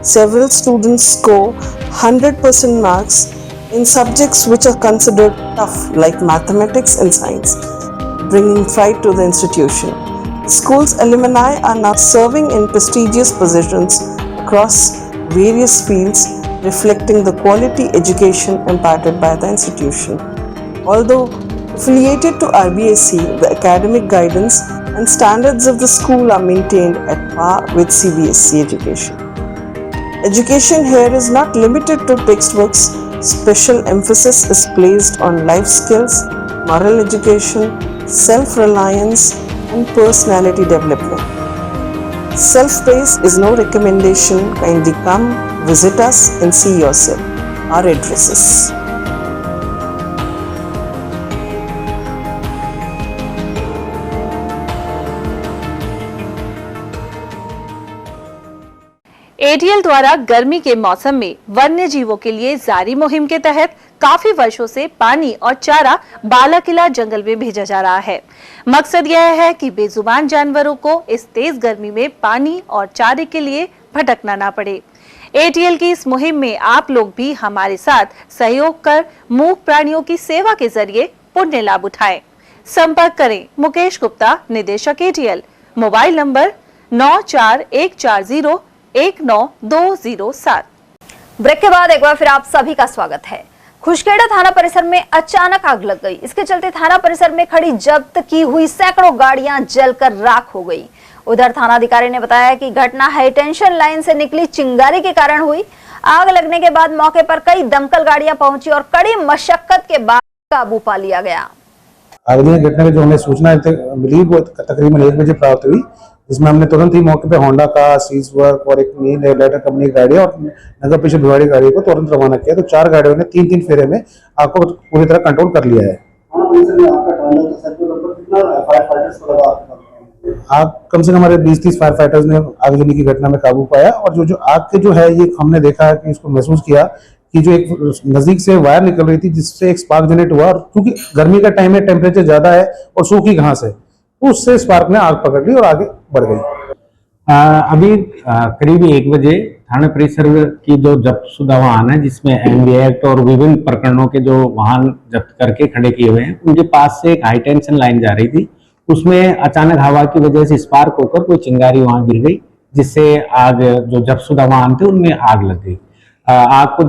Several students score 100% marks in subjects which are considered tough like mathematics and science, bringing pride to the institution. The school's alumni are now serving in prestigious positions across various fields, reflecting the quality education imparted by the institution. Although affiliated to RBSC, the academic guidance and standards of the school are maintained at par with CBSE education. Education here is not limited to textbooks. Special emphasis is placed on life skills, moral education, self-reliance, and personality development. Self-praise is no recommendation. Kindly come, visit us and see yourself. Our addresses. ATL द्वारा गर्मी के मौसम में वन्य जीवों के लिए जारी मुहिम के तहत काफी वर्षों से पानी और चारा बालाकिला जंगल में भेजा जा रहा है। मकसद यह है कि बेजुबान जानवरों को इस तेज गर्मी में पानी और चारे के लिए भटकना ना पड़े। एटीएल की इस मुहिम में आप लोग भी हमारे साथ सहयोग कर मूक प्राणियों की सेवा के जरिए पुण्य लाभ उठाएं। संपर्क करें मुकेश गुप्ता, निदेशक एटीएल, मोबाइल नंबर 9414019207। ब्रेक के बाद एक बार फिर आप सभी का स्वागत है। खुशखेड़ा थाना परिसर में अचानक आग लग गई। इसके चलते थाना परिसर में खड़ी जब्त की हुई सैकड़ों गाड़ियां जलकर राख हो गई। उधर थानाधिकारी ने बताया कि घटना हाई टेंशन लाइन से निकली चिंगारी के कारण हुई। आग लगने के बाद मौके पर कई दमकल गाड़ियां पहुंची और कड़ी मशक्कत के बाद काबू पा लिया गया। आगजनी घटना की जो हमें सूचना मिली वो तकरीबन 1 बजे प्राप्त हुई, जिसमें हमने तुरंत ही मौके पे होंडा का सीजवर्क और एक नील लेटर कंपनी की गाड़ी और नगर परिषद भिवाड़ी गाड़ी को तुरंत रवाना किया। तो 4 गाड़ियों ने 3-3 फेरे में आग को पूरी तरह कंट्रोल कर लिया है। आग कम से कम हमारे 20-30 फायर फाइटर्स ने आगजनी की घटना में काबू पाया। और जो आग के जो है ये हमने देखा कि इसको महसूस किया कि जो एक नजदीक से वायर निकल रही थी जिससे एक स्पार्क जनरेट हुआ, और क्योंकि गर्मी का टाइम है, टेम्परेचर ज्यादा है और सूखी घास है, उससे स्पार्क ने आग पकड़ ली और आगे बढ़ गई। अभी करीब 1 बजे थाना परिसर की जो जब्तशुदा वाहन है, जिसमें एमवी एक्ट और विभिन्न प्रकरणों के जो वाहन जब्त करके खड़े किए हुए हैं, उनके पास से एक हाई टेंशन लाइन जा रही थी। उसमें अचानक हवा की वजह से स्पार्क होकर कोई चिंगारी वहां गिर गई, जिससे आग जो जब्तशुदा वाहन थे उनमें आग लग गई। आग को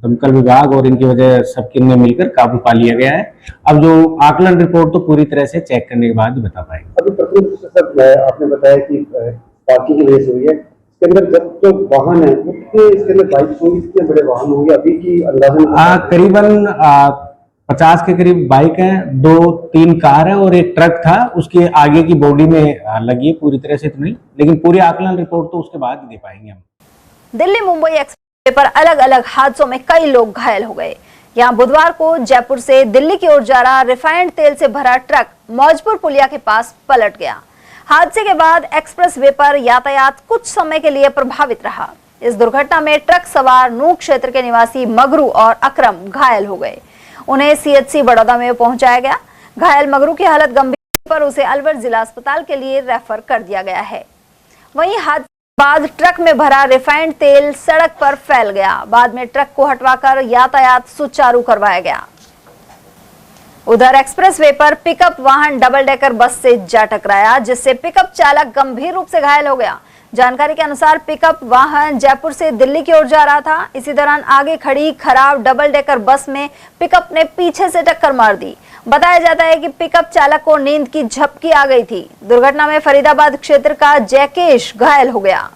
दमकल विभाग और इनकी वजह सबकी ने मिलकर काबू पा लिया गया है। अब जो आकलन रिपोर्ट तो पूरी तरह से चेक करने के बाद ही बता पाएंगे। अभी आपने बताया कि पार्किंग की वजह से हुई है, इसके अंदर जो वाहन है कितने, इसके अंदर बाइक होंगी, कितने बड़े वाहन होंगे अभी की अंदाजन? करीबन 50 के करीब बाइक है, 2-3 कार है और एक ट्रक था, उसके आगे की बॉडी में लगी है, पूरी तरह से तो नहीं, लेकिन पूरी आकलन रिपोर्ट तो उसके बाद ही दे पाएंगे हम। दिल्ली मुंबई एक्सप्रेस पर अलग अलग हादसों में कई लोग घायल हो गए। यहां बुधवार को जयपुर से दिल्ली की ओर जा रहा रिफाइंड तेल से भरा ट्रक मौजपुर पुलिया के पास पलट गया। हादसे के बाद एक्सप्रेसवे पर यातायात कुछ समय के लिए प्रभावित रहा। इस दुर्घटना में ट्रक सवार नूह क्षेत्र के निवासी मगरू और अकरम घायल हो गए। उन्हें सीएचसी बड़ौदा में पहुंचाया गया। घायल मगरू की हालत गंभीर पर उसे अलवर जिला अस्पताल के लिए रेफर कर दिया गया है। वहीं हादसे बाद ट्रक में भरा रिफाइंड तेल सड़क पर फैल गया। बाद में ट्रक को हटवाकर यातायात सुचारू करवाया गया। उधर एक्सप्रेसवे पर पिकअप वाहन डबल डेकर बस से जा टकराया, जिससे पिकअप चालक गंभीर रूप से घायल हो गया। जानकारी के अनुसार पिकअप वाहन जयपुर से दिल्ली की ओर जा रहा था। इसी दौरान आगे खड़ी खराब डबल डेकर बस में पिकअप ने पीछे से टक्कर मार दी। बताया जाता है कि पिकअप चालक को नींद की झपकी आ गई थी। दुर्घटना में फरीदाबाद क्षेत्र का जयकेश घायल हो गया।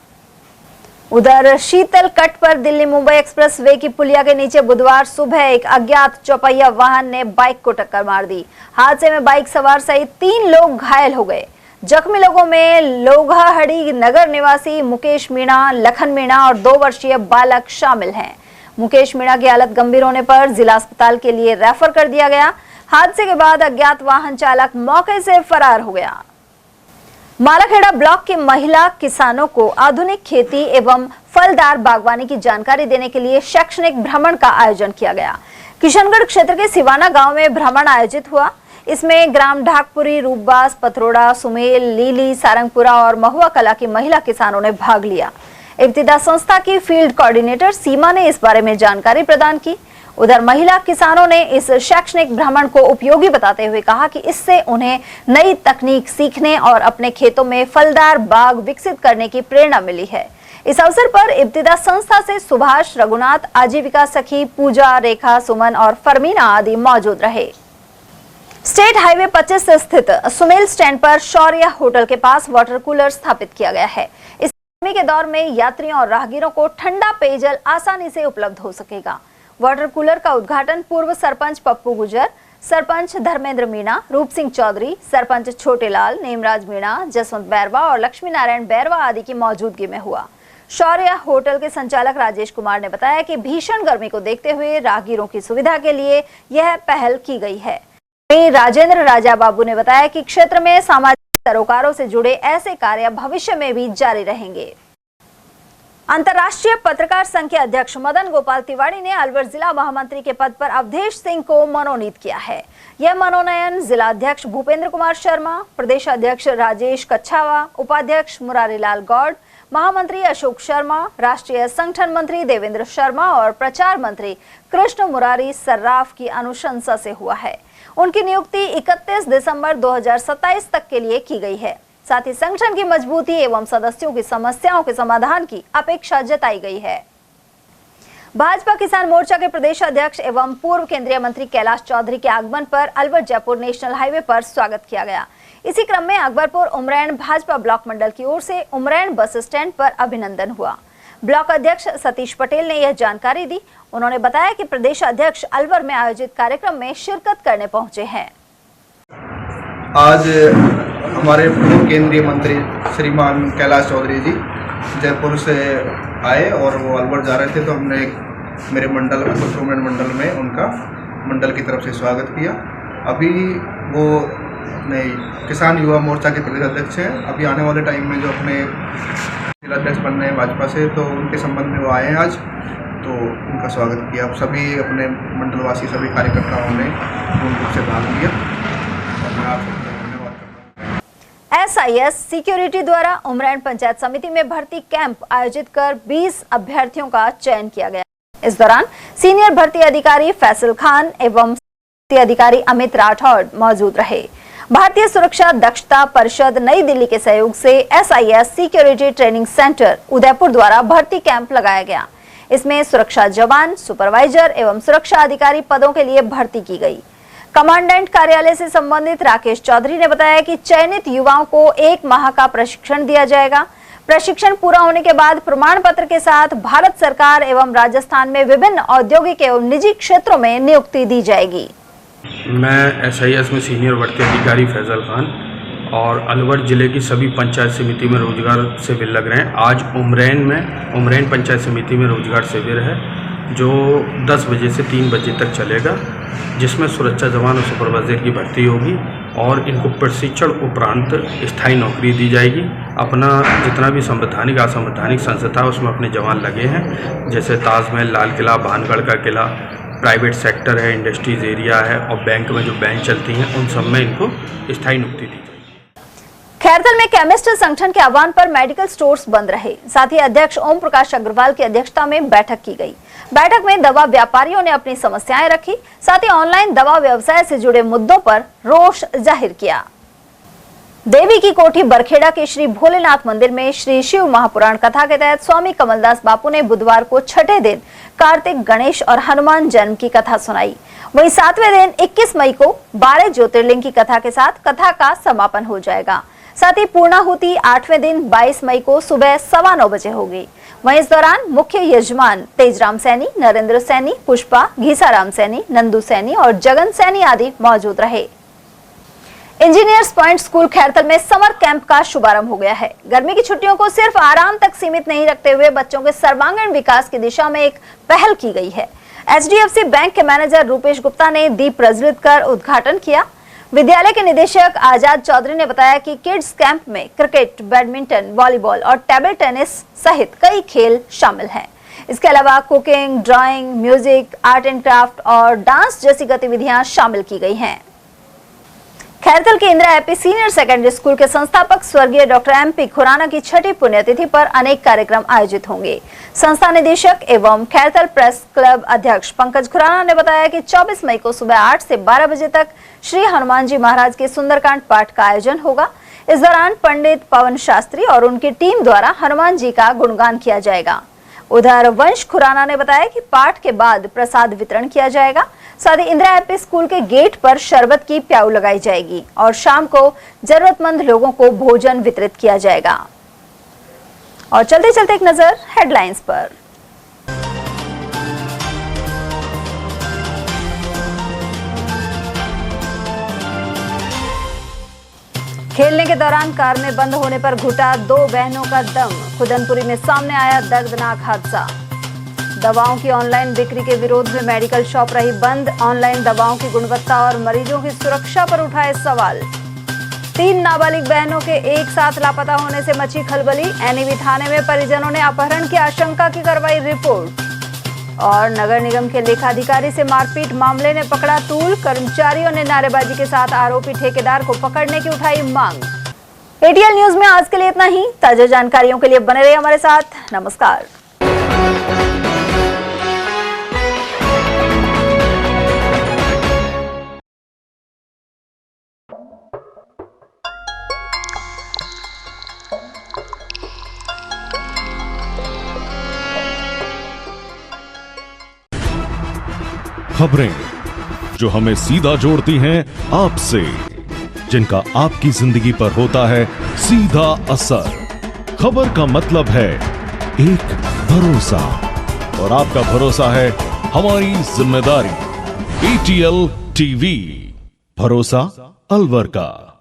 उधर शीतल कट पर दिल्ली मुंबई एक्सप्रेस वे की पुलिया के नीचे बुधवार सुबह एक अज्ञात चौपहिया वाहन ने बाइक को टक्कर मार दी। हादसे में बाइक सवार सहित 3 लोग घायल हो गए। जख्मी लोगों में लोघाहड़ी नगर निवासी मुकेश मीणा, लखन मीणा और 2 वर्षीय बालक शामिल हैं। मुकेश मीणा की हालत गंभीर होने पर जिला अस्पताल के लिए रेफर कर दिया गया। हादसे के बाद अज्ञात वाहन चालक मौके से फरार हो गया। मालाखेड़ा ब्लॉक के महिला किसानों को आधुनिक खेती एवं फलदार बागवानी की जानकारी देने के लिए शैक्षणिक भ्रमण का आयोजन किया गया। किशनगढ़ क्षेत्र के सिवाना गांव में भ्रमण आयोजित हुआ। इसमें ग्राम ढाकपुरी, रूपबास, पथरोड़ा, सुमेल, लीली, सारंगपुरा और महुआ कला की महिला किसानों ने भाग लिया। इब्तिदा संस्था की फील्ड कोऑर्डिनेटर सीमा ने इस बारे में जानकारी प्रदान की। उधर महिला किसानों ने इस शैक्षणिक भ्रमण को उपयोगी बताते हुए कहा कि इससे उन्हें नई तकनीक सीखने और अपने खेतों में फलदार बाग विकसित करने की प्रेरणा मिली है। इस अवसर पर इब्तिदा संस्था से सुभाष, रघुनाथ, आजीविका सखी, पूजा, रेखा, सुमन और फरमीना आदि मौजूद रहे। स्टेट हाईवे 25 स्थित सुमेल स्टैंड पर शौर्य होटल के पास वाटर कूलर स्थापित किया गया है। इस गर्मी के दौर में यात्रियों और राहगीरों को ठंडा पेयजल आसानी से उपलब्ध हो सकेगा। वाटर कूलर का उद्घाटन पूर्व सरपंच पप्पू गुजर, सरपंच धर्मेंद्र मीणा, रूप सिंह चौधरी, सरपंच छोटेलाल, नेमराज मीणा, जसवंत बैरवा और लक्ष्मी नारायण बैरवा आदि की मौजूदगी में हुआ। शौर्य होटल के संचालक राजेश कुमार ने बताया कि भीषण गर्मी को देखते हुए राहगीरों की सुविधा के लिए यह पहल की गई है। राजेंद्र राजा बाबू ने बताया कि क्षेत्र में सामाजिक सरोकारों से जुड़े ऐसे कार्य भविष्य में भी जारी रहेंगे। अंतर्राष्ट्रीय पत्रकार संघ के अध्यक्ष मदन गोपाल तिवारी ने अलवर जिला महामंत्री के पद पर अवधेश सिंह को मनोनीत किया है। यह मनोनयन जिला अध्यक्ष भूपेंद्र कुमार शर्मा, प्रदेश अध्यक्ष राजेश कच्छावा, उपाध्यक्ष मुरारीलाल गौड़, महामंत्री अशोक शर्मा, राष्ट्रीय संगठन मंत्री देवेंद्र शर्मा और प्रचार मंत्री कृष्ण मुरारी सर्राफ की अनुशंसा से हुआ है। उनकी नियुक्ति 31 दिसंबर 2027 तक के लिए की गई है। साथ ही संगठन की मजबूती एवं सदस्यों की समस्याओं के समाधान की अपेक्षा जताई गई है। भाजपा किसान मोर्चा के प्रदेश अध्यक्ष एवं पूर्व केंद्रीय मंत्री कैलाश चौधरी के आगमन पर अलवर जयपुर नेशनल हाईवे पर स्वागत किया गया। इसी क्रम में अकबरपुर उमरैन भाजपा ब्लॉक मंडल की ओर से उमरैन बस स्टैंड पर अभिनंदन हुआ। ब्लॉक अध्यक्ष सतीश पटेल ने यह जानकारी दी। उन्होंने बताया कि प्रदेश अध्यक्ष अलवर में आयोजित कार्यक्रम में शिरकत करने पहुंचे हैं। आज हमारे पूर्व केंद्रीय मंत्री श्रीमान कैलाश चौधरी जी जयपुर से आए और वो अलवर जा रहे थे, तो हमने मेरे मंडल में उमरैन मंडल में उनका मंडल की तरफ से स्वागत किया। अभी वो अपने किसान युवा मोर्चा के प्रदेश अध्यक्ष हैं। अभी आने वाले टाइम में जो अपने जिला अध्यक्ष बन रहे हैं भाजपा से, तो उनके संबंध में वो आए हैं आज, तो उनका स्वागत किया। सभी अपने मंडलवासी सभी कार्यकर्ताओं ने पूर्ण रूप से भाग लिया और मैं आप SIS सिक्योरिटी द्वारा उमरैन पंचायत समिति में भर्ती कैंप आयोजित कर 20 अभ्यर्थियों का चयन किया गया। इस दौरान सीनियर भर्ती अधिकारी फैसल खान एवं भर्ती अधिकारी अमित राठौड़ मौजूद रहे। भारतीय सुरक्षा दक्षता परिषद नई दिल्ली के सहयोग से SIS security training centre Udaipur द्वारा भर्ती कैंप लगाया गया। इसमें सुरक्षा जवान, सुपरवाइजर एवं सुरक्षा अधिकारी पदों के लिए भर्ती की गई। कमांडेंट कार्यालय से संबंधित राकेश चौधरी ने बताया कि चयनित युवाओं को 1 माह का प्रशिक्षण दिया जाएगा। प्रशिक्षण पूरा होने के बाद प्रमाण पत्र के साथ भारत सरकार एवं राजस्थान में विभिन्न औद्योगिक एवं निजी क्षेत्रों में नियुक्ति दी जाएगी। मैं SIS में सीनियर भर्ती अधिकारी फैजल खान और अलवर जिले की सभी पंचायत समिति में रोजगार शिविर लग रहे हैं। आज उमरैन पंचायत समिति में रोजगार शिविर है जो 10 बजे से 3 बजे तक चलेगा, जिसमें सुरक्षा जवान और सुपरवाइजर की भर्ती होगी और इनको प्रशिक्षण उपरांत स्थायी नौकरी दी जाएगी। अपना जितना भी संवैधानिक असंवैधानिक संस्था है उसमें अपने जवान लगे हैं, जैसे ताजमहल, लाल किला, भानगढ़ का किला, प्राइवेट सेक्टर है, इंडस्ट्रीज एरिया है और बैंक में जो बैंक चलती हैं उन सब में इनको स्थायी नियुक्ति दी जाएगी। खैरथल में केमिस्ट संगठन के आह्वान पर मेडिकल स्टोर्स बंद रहे। साथ ही अध्यक्ष ओम प्रकाश अग्रवाल की अध्यक्षता में बैठक की गई। बैठक में दवा व्यापारियों ने अपनी समस्याएं रखी। साथ ही ऑनलाइन दवा व्यवसाय से जुड़े मुद्दों पर रोष जाहिर किया। देवी की कोठी बरखेड़ा के श्री भोलेनाथ मंदिर में श्री शिव महापुराण कथा के तहत स्वामी कमलदास बापू ने बुधवार को छठे दिन कार्तिक, गणेश और हनुमान जन्म की कथा सुनाई। वहीं 7वें दिन 21 मई को 12 ज्योतिर्लिंग की कथा के साथ कथा का समापन हो जाएगा। साथ ही पूर्णाहुति 8वें दिन 22 मई को सुबह 9:15 बजे होगी। वहीं इस दौरान मुख्य यजमान तेजराम सैनी, नरेंद्र सैनी, पुष्पा, घीसाराम सैनी, नंदू सैनी और जगन सैनी आदि मौजूद रहे। इंजीनियर्स पॉइंट स्कूल खैरथल में समर कैंप का शुभारंभ हो गया है। गर्मी की छुट्टियों को सिर्फ आराम तक सीमित नहीं रखते हुए बच्चों के सर्वांगीण विकास की दिशा में एक पहल की गई है। HDFC बैंक के मैनेजर रूपेश गुप्ता ने दीप प्रज्वलित कर उद्घाटन किया। विद्यालय के निदेशक आजाद चौधरी ने बताया कि किड्स कैंप में क्रिकेट, बैडमिंटन, वॉलीबॉल और टेबल टेनिस सहित कई खेल शामिल हैं। इसके अलावा cooking, drawing, music, art and craft और डांस जैसी गतिविधियां शामिल की गई हैं। खैरथल के Indira AP senior secondary school के संस्थापक स्वर्गीय डॉक्टर MP खुराना की 6ठी पुण्यतिथि पर अनेक कार्यक्रम आयोजित होंगे। संस्था निदेशक एवं खैरथल प्रेस क्लब अध्यक्ष पंकज खुराना ने बताया कि 24 मई को सुबह 8 से 12 बजे तक श्री हनुमान जी महाराज के सुंदरकांड पाठ का आयोजन होगा। इस दौरान पंडित पवन शास्त्री और उनकी टीम द्वारा हनुमान जी का गुणगान किया जाएगा। उधर वंश खुराना ने बताया कि पाठ के बाद प्रसाद वितरण किया जाएगा। साथ ही इंदिरा एपी स्कूल के गेट पर शरबत की प्याऊ लगाई जाएगी और शाम को जरूरतमंद लोगों को भोजन वितरित किया जाएगा। और चलते चलते एक नजर हेडलाइंस पर। खेलने के दौरान कार में बंद होने पर घुटा 2 बहनों का दम। खुदनपुरी में सामने आया दर्दनाक हादसा। दवाओं की ऑनलाइन बिक्री के विरोध में मेडिकल शॉप रही बंद। ऑनलाइन दवाओं की गुणवत्ता और मरीजों की सुरक्षा पर उठाए सवाल। 3 नाबालिग बहनों के एक साथ लापता होने से मची खलबली। एनईवी थाने में परिजनों ने अपहरण की आशंका की करवाई रिपोर्ट। और नगर निगम के लेखाधिकारी से मारपीट मामले ने पकड़ा तूल। कर्मचारियों ने नारेबाजी के साथ आरोपी ठेकेदार को पकड़ने की उठाई मांग। एटीएल न्यूज में आज के लिए इतना ही। ताजा जानकारियों के लिए बने रहिए हमारे साथ। नमस्कार। खबरें जो हमें सीधा जोड़ती हैं आपसे, जिनका आपकी जिंदगी पर होता है सीधा असर। खबर का मतलब है एक भरोसा, और आपका भरोसा है हमारी जिम्मेदारी। एटीएल टीवी, भरोसा अलवर का।